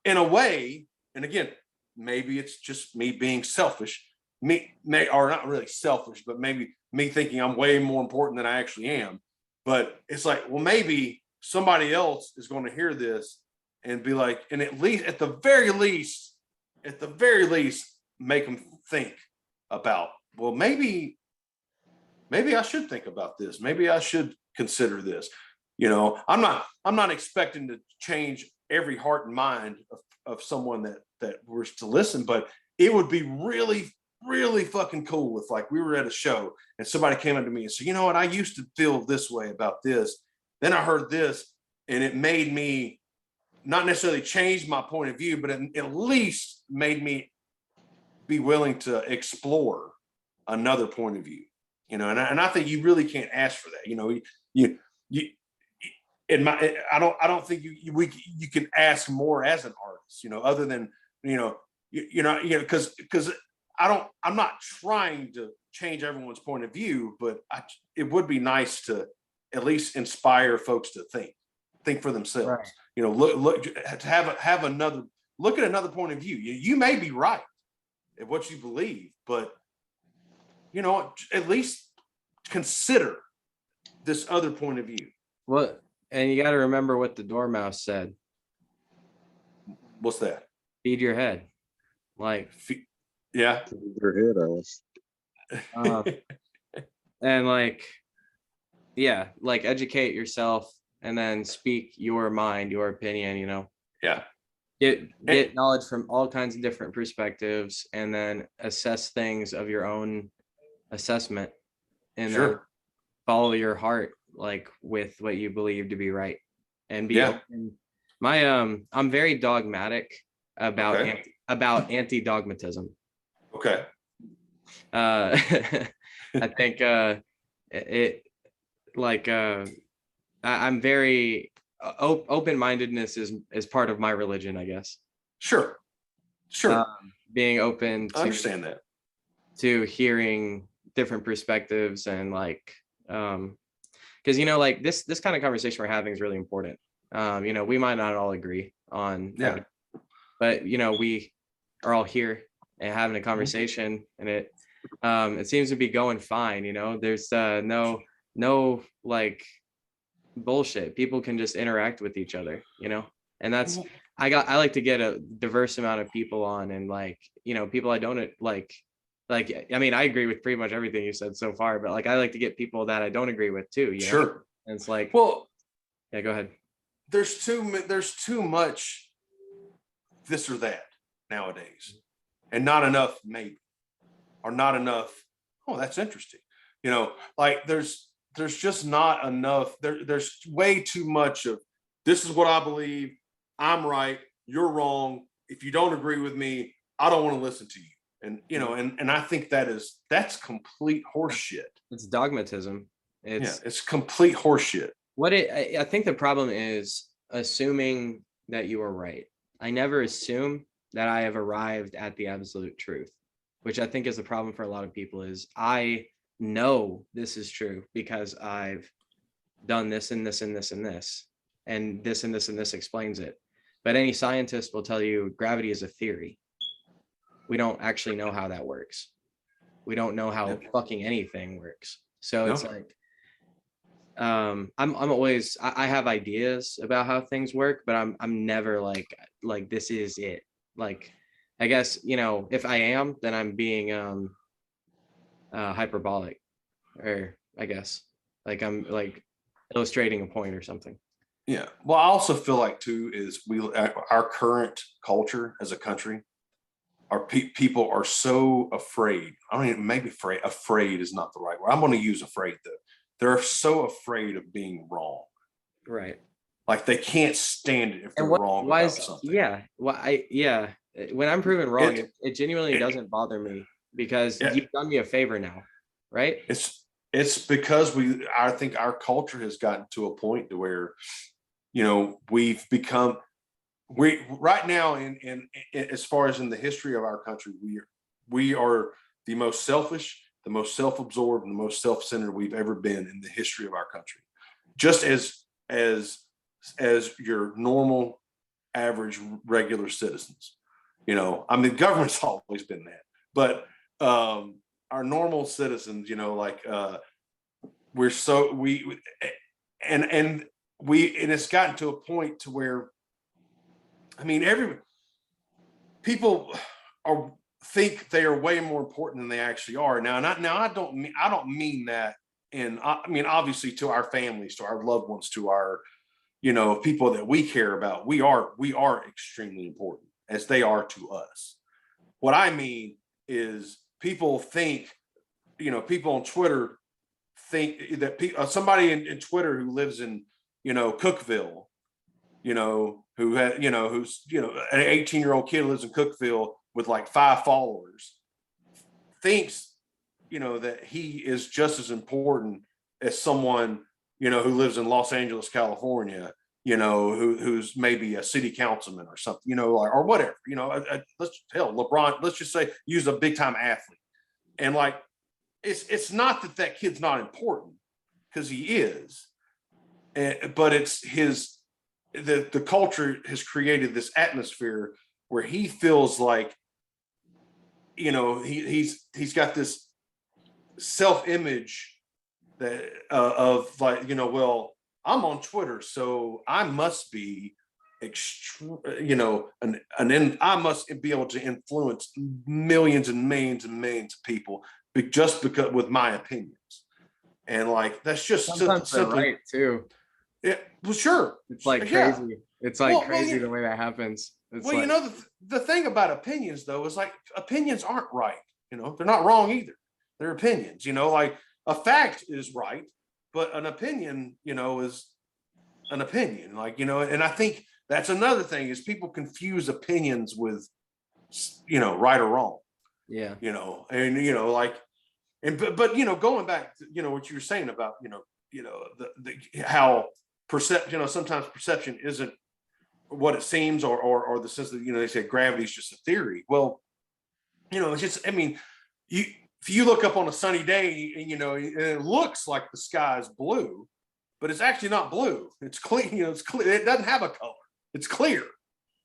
Speaker 2: in a way, and again, maybe it's just me being selfish, or not really selfish, but maybe me thinking I'm way more important than I actually am. But it's like, well, maybe somebody else is going to hear this and be like, and at the very least, make them think about, well, maybe I should think about this. Maybe I should consider this. I'm not expecting to change every heart and mind of someone that was to listen, but it would be really, really fucking cool if, like, we were at a show and somebody came up to me and said, you know what, I used to feel this way about this. Then I heard this and it made me not necessarily change my point of view, but it at least made me be willing to explore another point of view, and I think you really can't ask for that. I don't think you can ask more as an artist, other than, because I'm not trying to change everyone's point of view, but it would be nice to at least inspire folks to think for themselves.
Speaker 1: Right.
Speaker 2: Look to have another look at another point of view. You may be right at what you believe, but at least consider this other point of view.
Speaker 1: Well, and you got to remember what the Dormouse said.
Speaker 2: What's that?
Speaker 1: Feed your head. Like,
Speaker 2: yeah.
Speaker 3: Keep your head, Alice.
Speaker 1: and like, yeah, like educate yourself and then speak your mind, your opinion,
Speaker 2: Yeah.
Speaker 1: Get knowledge from all kinds of different perspectives and then assess things of your own assessment and then follow your heart, like with what you believe to be right, and be open. I'm very dogmatic about anti-dogmatism.
Speaker 2: Okay.
Speaker 1: I think I'm very open-mindedness is part of my religion, I guess.
Speaker 2: Sure.
Speaker 1: Being open
Speaker 2: I understand that,
Speaker 1: to hearing different perspectives and like because like this kind of conversation we're having is really important. We might not all agree on everything, but we are all here and having a conversation, and it seems to be going fine. There's no like bullshit. People can just interact with each other, and that's I like to get a diverse amount of people on, and like people I don't like I mean, I agree with pretty much everything you said so far, but like I like to get people that I don't agree with too.
Speaker 2: Sure.
Speaker 1: And it's like,
Speaker 2: well,
Speaker 1: yeah, go ahead.
Speaker 2: There's too much this or that nowadays, and not enough maybe, or not enough. Oh, that's interesting. Like there's just not enough. There's way too much of this is what I believe. I'm right. You're wrong. If you don't agree with me, I don't want to listen to you. And and I think that's complete horseshit.
Speaker 1: It's dogmatism.
Speaker 2: It's complete horseshit.
Speaker 1: I think the problem is assuming that you are right. I never assume that I have arrived at the absolute truth, which I think is the problem for a lot of people. Is I know this is true because I've done this and this and this and this, and this and this and this explains it. But any scientist will tell you gravity is a theory. We don't actually know how that works. We don't know how fucking anything works. So it's like, I'm always, I have ideas about how things work, but I'm never like this is it. Like, I guess, if I am, then I'm being hyperbolic, or I guess like I'm like illustrating a point or something.
Speaker 2: Yeah. Well, I also feel like too is our current culture as a country, our people are so afraid. I don't even maybe afraid. Afraid is not the right word. I'm going to use afraid though. They're so afraid of being wrong.
Speaker 1: Right.
Speaker 2: Like they can't stand it if they're
Speaker 1: And what,
Speaker 2: wrong
Speaker 1: why
Speaker 2: about
Speaker 1: is,
Speaker 2: something.
Speaker 1: yeah, when I'm proven wrong, it genuinely doesn't bother me because
Speaker 2: Yeah.
Speaker 1: you've done me a favor now, right?
Speaker 2: It's because I think our culture has gotten to a point to where, we've become, right now in as far as in the history of our country, we are the most selfish, the most self-absorbed, and the most self-centered we've ever been in the history of our country. Just as your normal, average, regular citizens. I mean, government's always been that, but our normal citizens, we're so and it's gotten to a point to where, I mean, people think they are way more important than they actually are. Now I don't mean that. And I mean, obviously, to our families, to our loved ones, to our, people that we care about, we are extremely important as they are to us. What I mean is people think, people on Twitter think that somebody in Twitter who lives in, Cookeville, who had, who's, an 18-year-old kid lives in Cookeville with like 5 followers, thinks, that he is just as important as someone, who lives in Los Angeles, California, who's maybe a city councilman or something, or whatever, let's hell, LeBron, let's just say use a big time athlete. And like, it's not that kid's not important, because he is, but it's the culture has created this atmosphere where he feels like, he's got this self-image that of like, well, I'm on Twitter, so I must be I must be able to influence millions and millions and millions of people just because with my opinions. And like, that's just
Speaker 1: Sometimes they're
Speaker 2: simply
Speaker 1: right too.
Speaker 2: Yeah, well, sure.
Speaker 1: It's like
Speaker 2: Yeah.
Speaker 1: crazy. It's like crazy the way that happens. It's
Speaker 2: Well,
Speaker 1: like,
Speaker 2: the thing about opinions though is like opinions aren't right. They're not wrong either. They're opinions. Like a fact is right, but an opinion, is an opinion. Like, and I think that's another thing is people confuse opinions with, right or wrong.
Speaker 1: yeah.
Speaker 2: And like, but going back to, what you were saying about, how sometimes perception isn't what it seems, or the sense that, they say gravity is just a theory. Well, it's just, I mean, if you look up on a sunny day and, and it looks like the sky is blue, but it's actually not blue. It's clear, it's clear. It doesn't have a color. It's clear.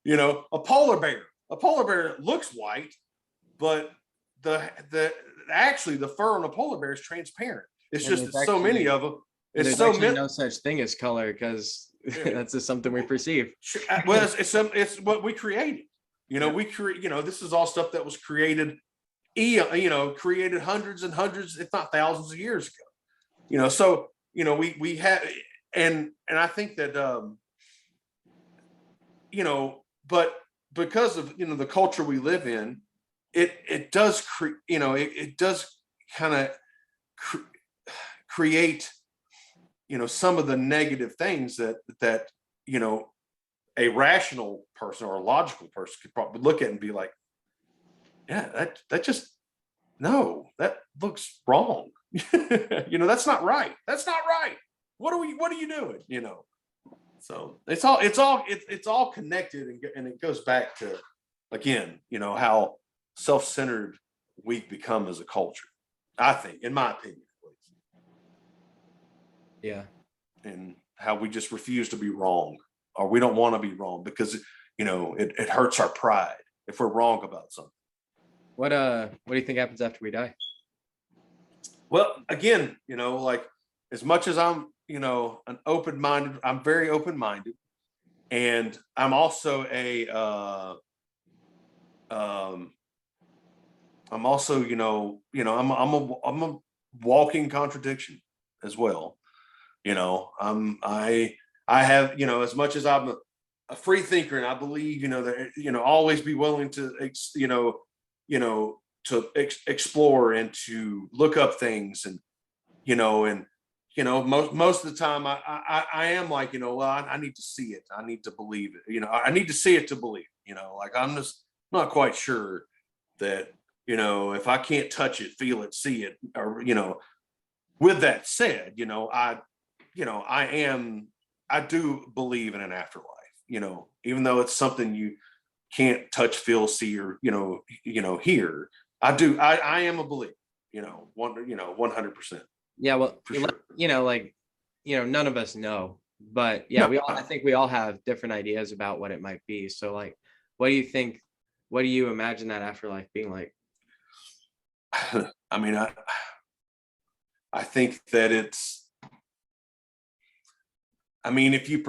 Speaker 2: A polar bear looks white, but actually the fur on a polar bear is transparent. It's just that so many of them.
Speaker 1: There's actually no such thing as color, because that's just something we perceive.
Speaker 2: Well, it's what we created. We create. This is all stuff that was created, created hundreds and hundreds, if not thousands of years ago. So we have, and I think that but because of the culture we live in, it does it does kind of create some of the negative things that a rational person or a logical person could probably look at and be like, yeah, that just, no, that looks wrong. That's not right. That's not right. What are you doing? So it's all connected, and it goes back to, again, how self-centered we've become as a culture, I think, in my opinion.
Speaker 1: Yeah.
Speaker 2: And how we just refuse to be wrong, or we don't want to be wrong because it hurts our pride if we're wrong about something.
Speaker 1: What do you think happens after we die?
Speaker 2: Well, again, like, as much as I'm, I'm very open-minded, and I'm also I'm a walking contradiction as well. You know, I have, you know, as much as I'm a free thinker and I believe, you know, that, you know, always be willing to, explore and to look up things and, you know, and, you know, most of the time I am like, you know, well, I need to see it. I need to believe it. You know, I need to see it to believe, you know, like I'm just not quite sure that, you know, if I can't touch it, feel it, see it, or, you know, with that said, you know, I do believe in an afterlife, you know, even though it's something you can't touch, feel, see, or, hear. I am a believer, 100%.
Speaker 1: Yeah, well,
Speaker 2: For sure.
Speaker 1: none of us know, but yeah, I think we all have different ideas about what it might be. So like, what do you think? What do you imagine that afterlife being like?
Speaker 2: I mean, I think that if you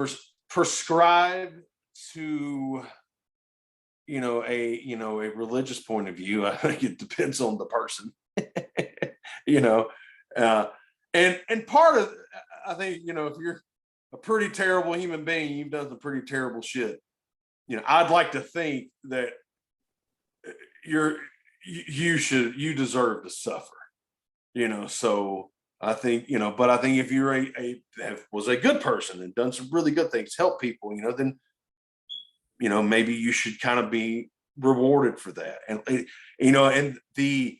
Speaker 2: prescribe to, a religious point of view, I think it depends on the person, and part of, I think, if you're a pretty terrible human being, you've done some pretty terrible shit. I'd like to think that you deserve to suffer, so I think, but I think if you're was a good person and done some really good things, help people, then, maybe you should kind of be rewarded for that. And, and the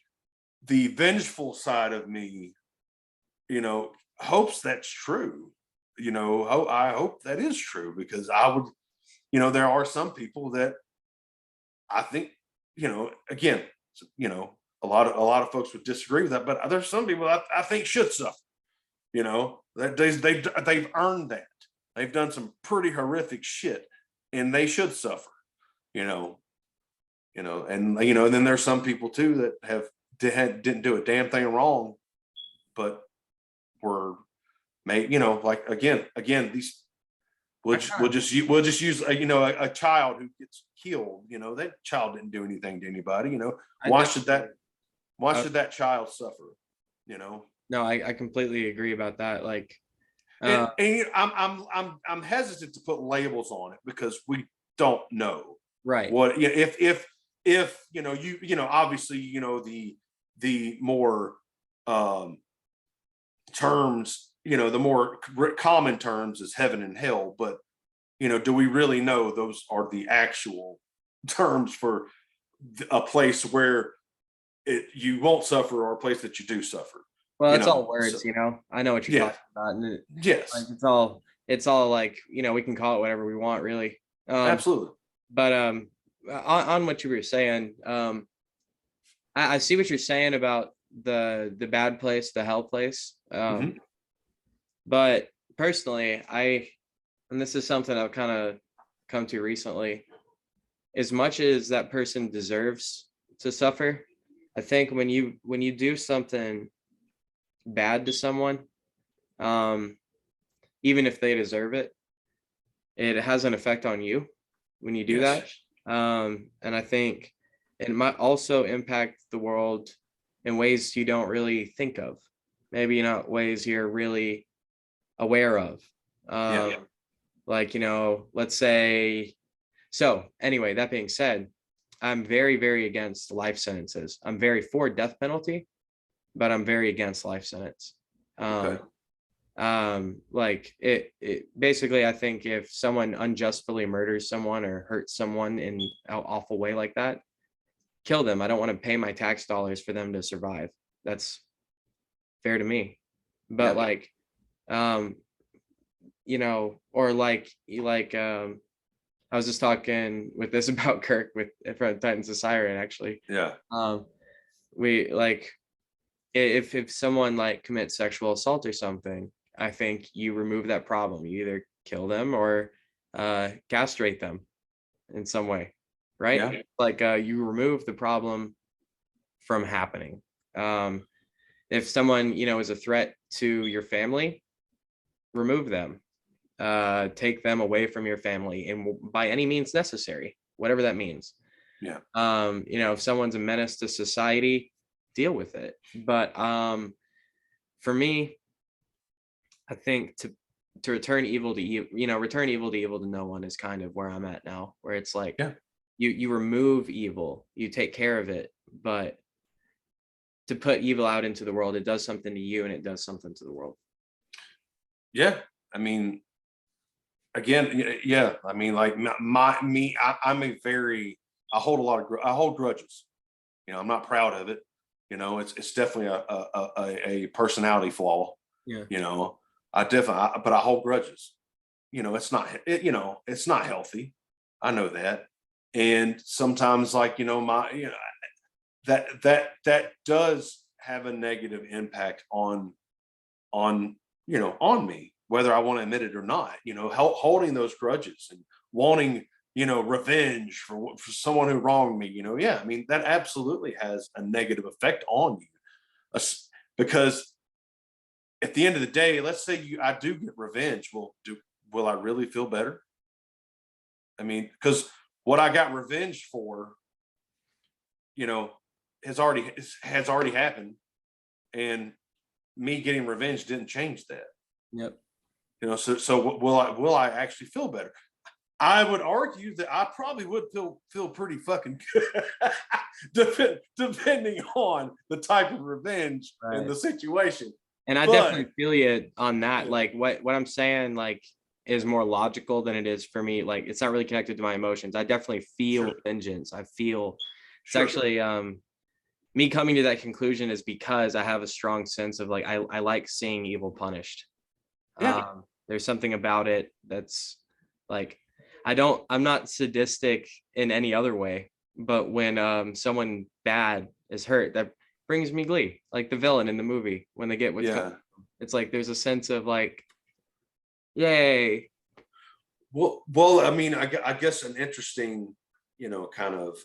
Speaker 2: vengeful side of me, hopes that's true. I hope that is true, because I would, there are some people that I think, again, a lot of folks would disagree with that, but there's some people I think should suffer. That they've earned that. They've done some pretty horrific shit, and they should suffer. And then there's some people too that didn't do a damn thing wrong, but were made. Like again, these we'll just use a child who gets killed. That child didn't do anything to anybody. Why should that child suffer?
Speaker 1: No, I completely agree about that. Like,
Speaker 2: and I'm hesitant to put labels on it because we don't know,
Speaker 1: right?
Speaker 2: What if obviously the more terms, the more common terms is heaven and hell, but do we really know those are the actual terms for a place where you won't suffer, or a place that you do suffer?
Speaker 1: Well, it's all words, I know what you're talking about. And
Speaker 2: yes,
Speaker 1: like, it's all like, we can call it whatever we want, really.
Speaker 2: Absolutely.
Speaker 1: But on what you were saying, I see what you're saying about the bad place, the hell place. But personally, and this is something I've kind of come to recently, as much as that person deserves to suffer, I think when you do something bad to someone, even if they deserve it, it has an effect on you when you do that. And I think it might also impact the world in ways you don't really think of, maybe not ways you're really aware of. Like, let's say, so anyway, that being said, I'm very, very against life sentences. I'm very for death penalty, but I'm very against life sentence. Like it basically, I think if someone unjustly murders someone or hurts someone in an awful way like that, kill them. I don't want to pay my tax dollars for them to survive. That's fair to me. But like, or like I was just talking with this about Kirk from Titans of Siren, actually. We like, if someone like commits sexual assault or something, I think you remove that problem. You either kill them or castrate them in some way, right? Like you remove the problem from happening. If someone is a threat to your family, remove them. Take them away from your family, and by any means necessary, whatever that means. If someone's a menace to society, deal with it. But for me, I think to return evil to evil, return evil to no one is kind of where I'm at now, where it's like,
Speaker 2: Yeah.
Speaker 1: you remove evil, you take care of it, but to put evil out into the world, it does something to you and it does something to the world.
Speaker 2: Yeah. I mean, again, yeah. I mean, like I'm I hold a lot of, I hold grudges. I'm not proud of it. It's definitely a personality flaw.
Speaker 1: Yeah.
Speaker 2: But I hold grudges. It's not healthy. I know that. And sometimes like, that does have a negative impact on me, whether I want to admit it or not, holding those grudges and wanting, revenge for someone who wronged me, yeah, I mean, that absolutely has a negative effect on you. Because at the end of the day, let's say I do get revenge. Will I really feel better? I mean, because what I got revenge for, has already happened, and me getting revenge didn't change that.
Speaker 1: Yep.
Speaker 2: So will I actually feel better? I would argue that I probably would feel pretty fucking good, depending on the type of revenge and the situation.
Speaker 1: And I definitely feel you on that. Like what I'm saying, like, is more logical than it is for me. Like, it's not really connected to my emotions. I definitely feel vengeance. I feel it's actually me coming to that conclusion is because I have a strong sense of like, I like seeing evil punished.
Speaker 2: Yeah.
Speaker 1: There's something about it that's like, I'm not sadistic in any other way, but when someone bad is hurt, that brings me glee. Like the villain in the movie, when they get what's coming, it's like there's a sense of like, yay.
Speaker 2: Well, I mean, I guess an interesting, kind of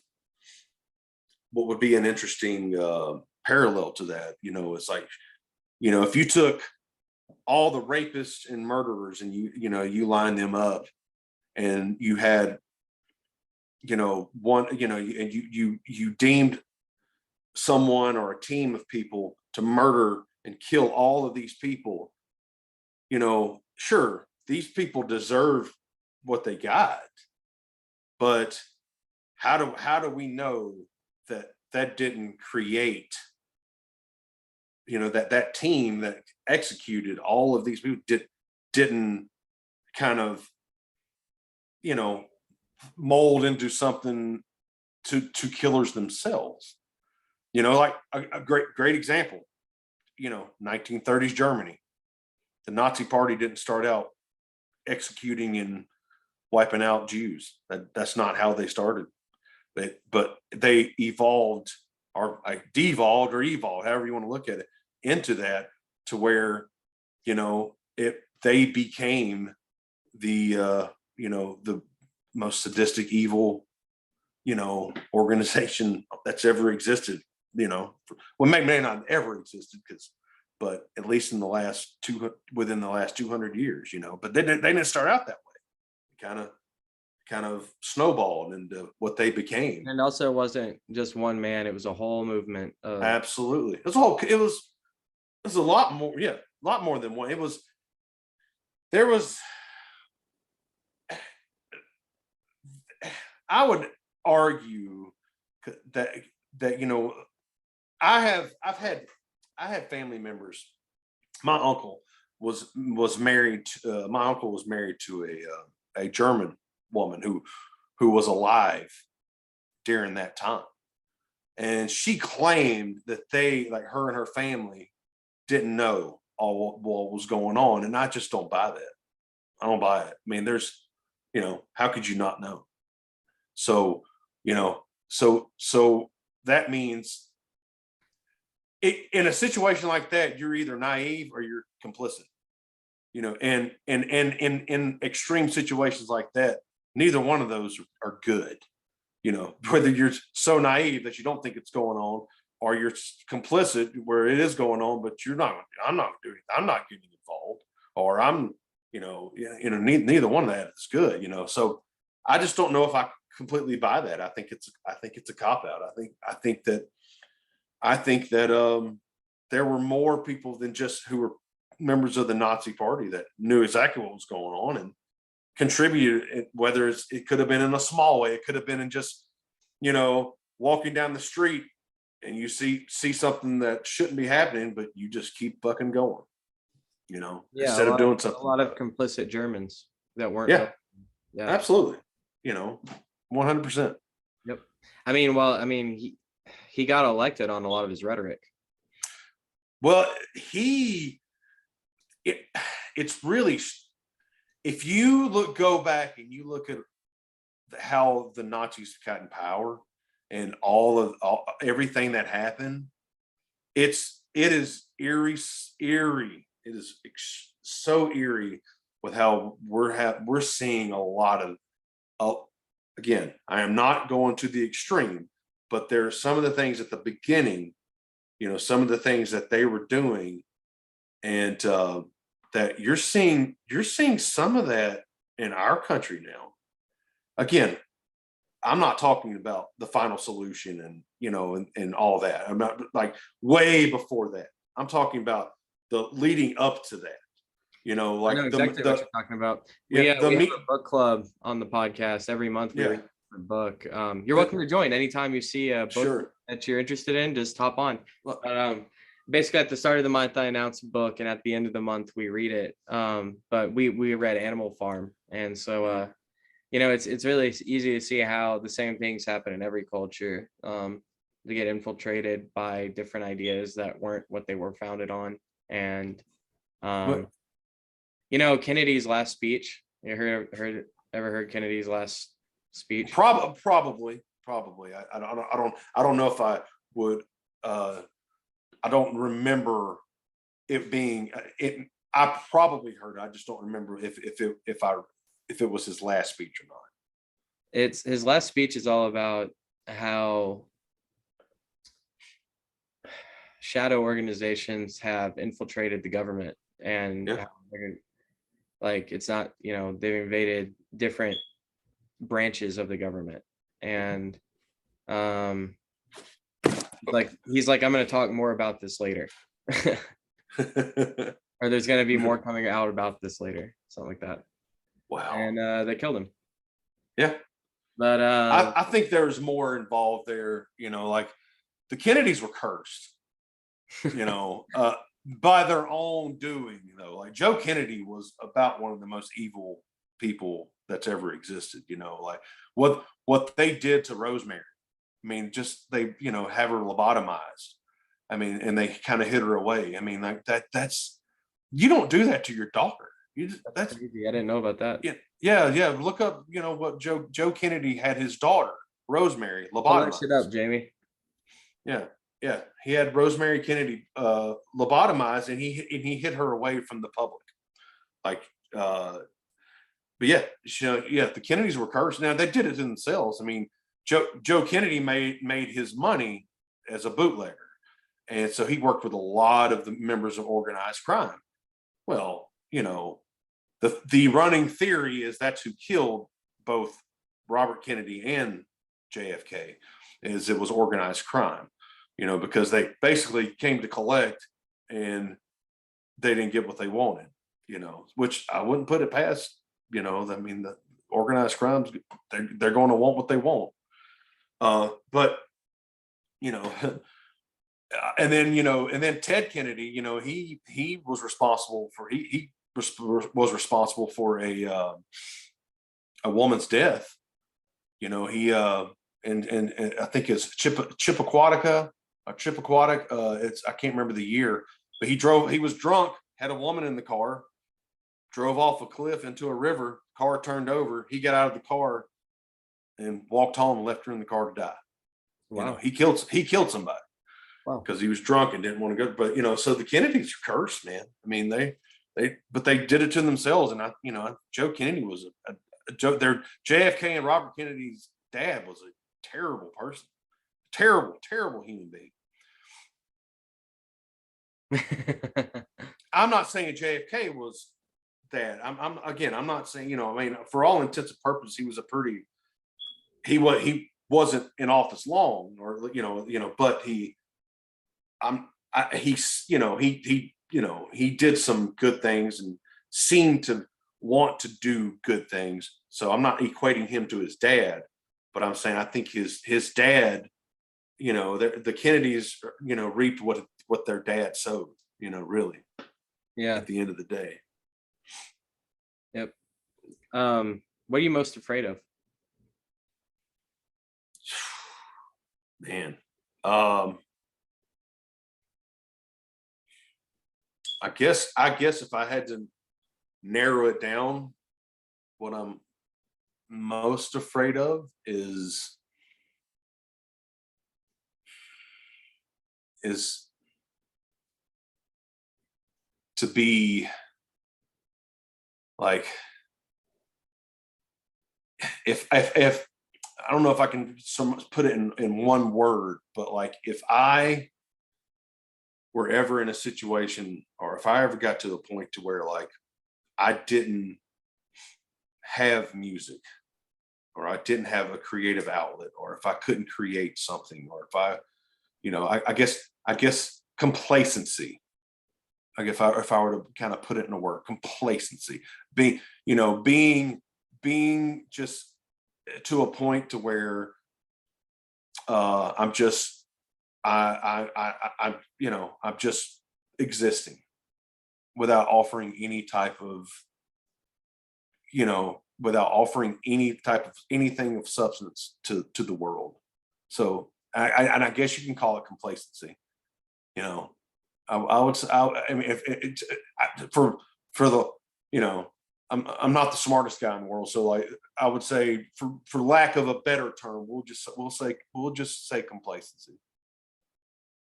Speaker 2: what would be an interesting parallel to that, it's like, if you took all the rapists and murderers and you line them up, and you had, one, and you deemed someone or a team of people to murder and kill all of these people, sure, these people deserve what they got, but how do we know that didn't create, that team that executed all of these people didn't kind of, mold into something to killers themselves? Like a great example, 1930s Germany. The Nazi Party didn't start out executing and wiping out Jews. That's not how they started. But they evolved, or devolved, or evolved, however you want to look at it, into that, to where, they became the the most sadistic, evil, organization that's ever existed. Well, may not ever existed, but at least within the last 200 years, but they didn't start out that way. Kind of snowballed into what they became.
Speaker 1: And also, it wasn't just one man; it was a whole movement.
Speaker 2: Absolutely, it was a lot more. Yeah, a lot more than one. There was. I would argue that I have family members. My uncle was married. My uncle was married to a German woman who was alive during that time, and she claimed that her and her family didn't know all what was going on, and I just don't buy that. I don't buy it. I mean, there's, how could you not know? So, so that means in a situation like that, you're either naive or you're complicit. And in extreme situations like that, neither one of those are good. Whether you're so naive that you don't think it's going on, or you're complicit where it is going on, but I'm not doing it. I'm not getting involved, or I'm, neither one of that is good. So I just don't know if I completely buy that. I think it's a cop out. I think that there were more people than just who were members of the Nazi party that knew exactly what was going on and contributed, whether it could have been in a small way, it could have been in just, walking down the street and you see something that shouldn't be happening, but you just keep fucking going, instead of doing something.
Speaker 1: A lot of complicit Germans that weren't.
Speaker 2: Yeah,
Speaker 1: yeah,
Speaker 2: absolutely. 100%.
Speaker 1: Yep. I mean, he got elected on a lot of his rhetoric.
Speaker 2: Well, it's really, if you go back and you look at how the Nazis got in power and everything that happened, it is eerie. It is so eerie with how we're seeing a lot of, again, I am not going to the extreme, but there are some of the things at the beginning, some of the things that they were doing, and that you're seeing some of that in our country now. Again, I'm not talking about the final solution and all that. I'm not, like, way before that. I'm talking about the leading up to that. Like,
Speaker 1: I know exactly what you're talking about. We have a book club on the podcast every month. We read a book. You're welcome to join anytime you see a book that you're interested in. Just hop on. But, basically, at the start of the month, I announce a book, and at the end of the month, we read it. But we read Animal Farm, and so it's really easy to see how the same things happen in every culture. They get infiltrated by different ideas that weren't what they were founded on, and Kennedy's last speech. You ever heard Kennedy's last speech?
Speaker 2: Probably. I don't know if I would. I don't remember it being it. I probably heard it. I just don't remember if it was his last speech or not.
Speaker 1: It's his last speech is all about how shadow organizations have infiltrated the government, and how it's not, they've invaded different branches of the government, and he's like, I'm going to talk more about this later. Or there's going to be more coming out about this later, something like that.
Speaker 2: Wow.
Speaker 1: And they killed him.
Speaker 2: Yeah.
Speaker 1: But
Speaker 2: I think there's more involved there, like the Kennedys were cursed, by their own doing, like Joe Kennedy was about one of the most evil people that's ever existed, like what they did to Rosemary. I mean, just they, have her lobotomized. I mean, and they kind of hid her away. I mean, like that's, you don't do that to your daughter. That's
Speaker 1: crazy. I didn't know about that.
Speaker 2: Yeah. Look up, what Joe Kennedy had his daughter, Rosemary, lobotomized.
Speaker 1: Pull that shit up, Jamie.
Speaker 2: Yeah. He had Rosemary Kennedy lobotomized, and he hid her away from the public. Like, but the Kennedys were cursed. Now they did it to themselves. I mean, Joe Kennedy made his money as a bootlegger, and so he worked with a lot of the members of organized crime. Well, the running theory is that's who killed both Robert Kennedy and JFK, is it was organized crime, because they basically came to collect and they didn't get what they wanted, which I wouldn't put it past, I mean, the organized crimes, they're going to want what they want. But, and then Ted Kennedy, he was responsible for, he was responsible for a woman's death. He and I think it's Chippequatic. It's, I can't remember the year, but he was drunk, had a woman in the car, drove off a cliff into a river, car turned over, he got out of the car and walked home and left her in the car to die.
Speaker 1: Wow.
Speaker 2: He killed somebody. Wow. Because he was drunk and didn't want to go. But so the Kennedys are cursed, man. I mean, they did it to themselves. And Joe Kennedy was their JFK and Robert Kennedy's dad was a terrible person, terrible human being. I'm not saying JFK was that. I'm not saying, I mean, for all intents and purposes, he was he wasn't in office long, or but he he did some good things and seemed to want to do good things. So I'm not equating him to his dad, but I'm saying I think his dad, the Kennedys, reaped what their dad sowed, really,
Speaker 1: Yeah.
Speaker 2: at the end of the day.
Speaker 1: Yep. What are you most afraid of?
Speaker 2: Man. I guess if I had to narrow it down, what I'm most afraid of is to be like, if I don't know if I can put it in one word, but like if I were ever in a situation, or if I ever got to the point to where like I didn't have music, or I didn't have a creative outlet, or if I couldn't create something, or if I guess complacency. Like if I were to kind of put it in a word, complacency, being just to a point to where I'm just I'm just existing without offering any type of anything of substance to the world. So I guess you can call it complacency. I would say, I mean, if for the, I'm not the smartest guy in the world, so like I would say, for lack of a better term, we'll just say complacency.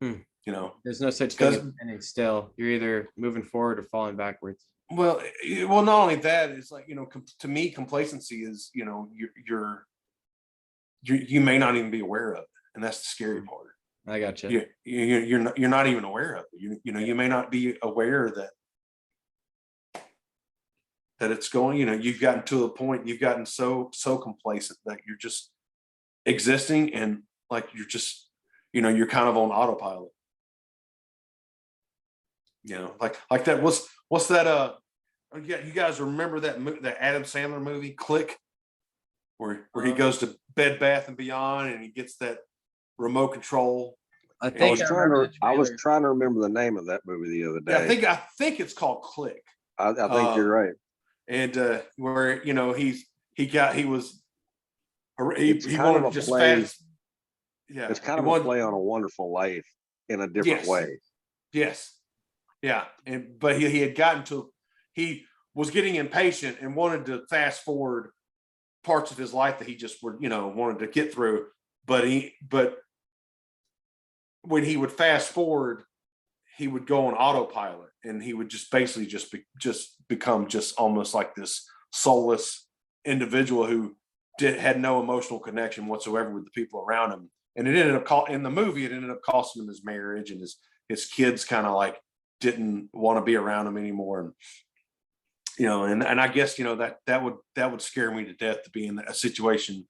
Speaker 1: There's no such thing as standing still. You're either moving forward or falling backwards.
Speaker 2: Well, not only that, it's like, to me, complacency is, you may not even be aware of it, and that's the scary part.
Speaker 1: I got you.
Speaker 2: You're not even aware of it. You may not be aware that it's going. You've gotten to a point. You've gotten so complacent that you're just existing, and like you're just, you're kind of on autopilot. Like that. What's that? You guys remember that Adam Sandler movie, Click, where he goes to Bed Bath and Beyond and he gets that remote control.
Speaker 1: I think
Speaker 3: I was trying to remember the name of that movie the other day.
Speaker 2: Yeah, I think it's called Click.
Speaker 3: I think you're right.
Speaker 2: And where he wanted to just fast. Yeah,
Speaker 3: it's kind of a play on A Wonderful Life in a different way.
Speaker 2: Yes. Yeah, but he had he was getting impatient and wanted to fast forward parts of his life that he just wanted to get through, but when he would fast forward, he would go on autopilot, and he would just basically become just almost like this soulless individual who had no emotional connection whatsoever with the people around him. And it ended up in the movie, it ended up costing him his marriage, and his kids kind of like didn't want to be around him anymore. And and I guess that would scare me to death, to be in a situation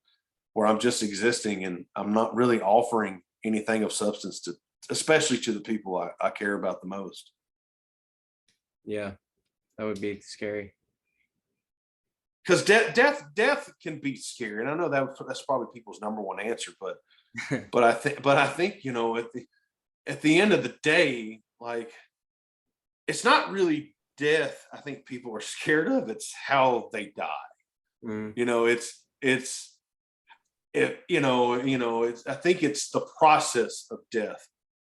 Speaker 2: where I'm just existing and I'm not really offering anything of substance especially to the people I care about the most.
Speaker 1: Yeah, that would be scary.
Speaker 2: Because death can be scary, and I know that's probably people's number one answer, but I think at the end of the day, like, it's not really death I think people are scared of, it's how they die. I think it's the process of death.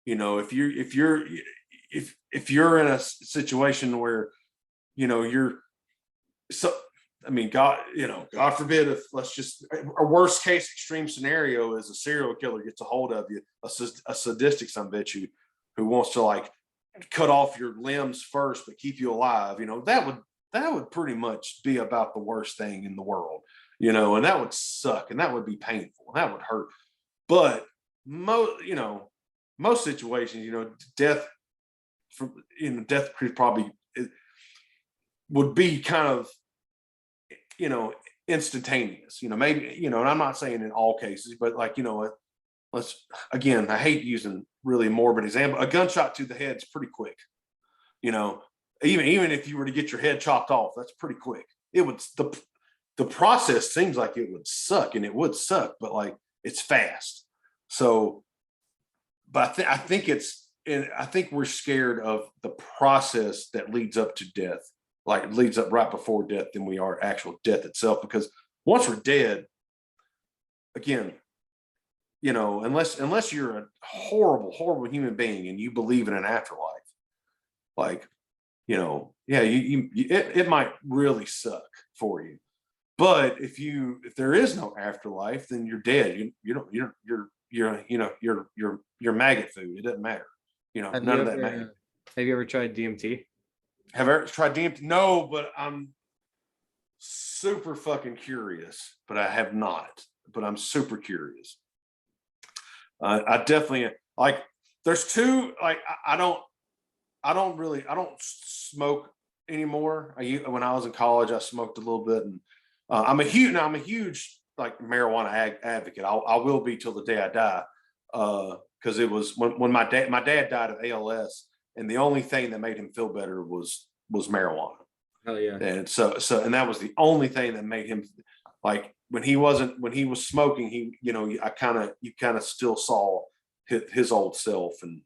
Speaker 2: If you're in a situation where you're God forbid, if a worst case extreme scenario is a serial killer gets a hold of you, a sadistic son of a bitch who wants to like cut off your limbs first but keep you alive, that would pretty much be about the worst thing in the world, and that would suck, and that would be painful, and that would hurt. But most situations, death probably would be kind of instantaneous, maybe, and I'm not saying in all cases, but like, I hate using really morbid example. A gunshot to the head is pretty quick. You know, even if you were to get your head chopped off, that's pretty quick. It would the process seems like it would suck, and it would suck, but like it's fast. So, but I think I think we're scared of the process that leads up to death, like it leads up right before death, than we are actual death itself. Because once we're dead, again, you know, unless you're a horrible human being and you believe in an afterlife, like, you know, yeah, it might really suck for you. But if there is no afterlife, then you're dead. You're maggot food. It doesn't matter. You know, none of that matters.
Speaker 1: Have you ever tried DMT?
Speaker 2: Have I ever tried DMT? No, but I'm super fucking curious. But I have not. But I'm super curious. I definitely like. There's two. Like I don't smoke anymore. When I was in college, I smoked a little bit, and I'm a huge like marijuana advocate. I will be till the day I die. Because it was when my dad died of ALS, and the only thing that made him feel better was marijuana.
Speaker 1: Hell yeah.
Speaker 2: And so and that was the only thing that made him, like, when he was smoking, you kind of still saw his old self, and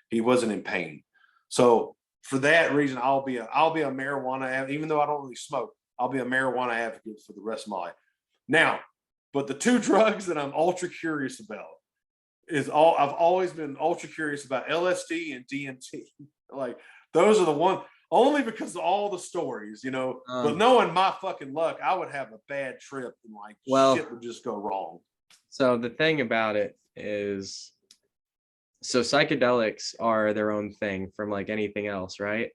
Speaker 2: he wasn't in pain. So for that reason, I'll be a marijuana, even though I don't really smoke, I'll be a marijuana advocate for the rest of my life. Now, but the two drugs that I'm ultra curious about I've always been ultra curious about LSD and DMT. Like, those are the one, only because of all the stories, you know. But knowing my fucking luck, I would have a bad trip, and like shit would just go wrong.
Speaker 1: So the thing about it is, so psychedelics are their own thing from like anything else, right?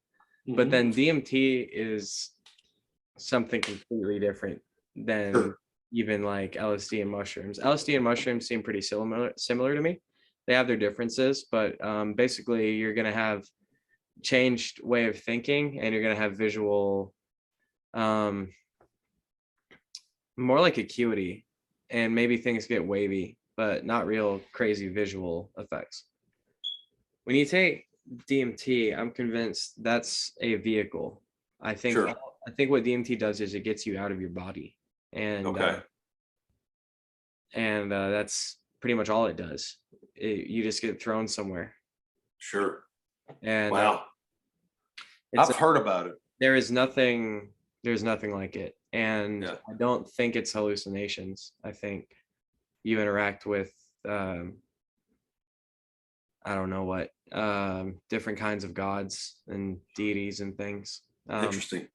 Speaker 1: Mm-hmm. But then DMT is something completely different than even like LSD and mushrooms. LSD and mushrooms seem pretty similar to me. They have their differences, but basically you're going to have changed way of thinking, and you're going to have visual, more like acuity, and maybe things get wavy, but not real crazy visual effects. When you take DMT, I'm convinced that's a vehicle. I think what DMT does is it gets you out of your body, and that's pretty much all it does. You just get thrown somewhere.
Speaker 2: Sure.
Speaker 1: And
Speaker 2: wow, I've heard about it.
Speaker 1: There's nothing like it, and I don't think it's hallucinations. I think you interact with I don't know what, different kinds of gods and deities and things.
Speaker 2: Interesting.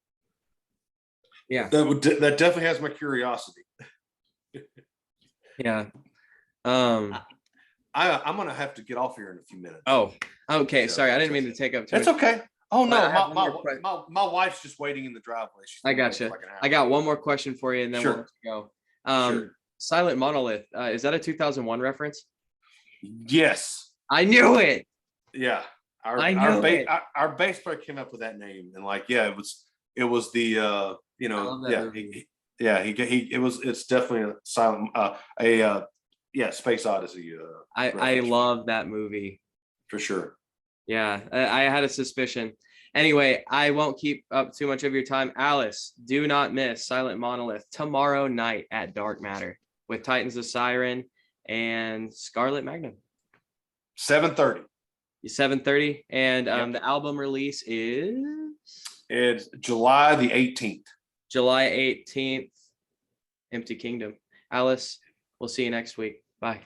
Speaker 1: Yeah,
Speaker 2: that definitely has my curiosity.
Speaker 1: Yeah.
Speaker 2: I'm gonna have to get off here in a few minutes.
Speaker 1: Oh, okay. Sorry, I didn't mean to take up too much.
Speaker 2: That's okay. Oh no, my wife's just waiting in the driveway.
Speaker 1: I gotcha. I got one more question for you, and then we'll let you go. Silent Monolith, is that a 2001 reference?
Speaker 2: Yes.
Speaker 1: I knew it.
Speaker 2: Yeah. Our bass player came up with that name, and like, yeah, it was the it's definitely a silent Space Odyssey.
Speaker 1: I love that movie
Speaker 2: for sure.
Speaker 1: Yeah, I had a suspicion. Anyway, I won't keep up too much of your time. Alice, do not miss Silent Monolith tomorrow night at Dark Matter with Titans of Siren and Scarlet Magnum.
Speaker 2: 7:30.
Speaker 1: 7:30, and the album release is
Speaker 2: July the 18th.
Speaker 1: July 18th. Empty Kingdom. Alice, we'll see you next week. Bye.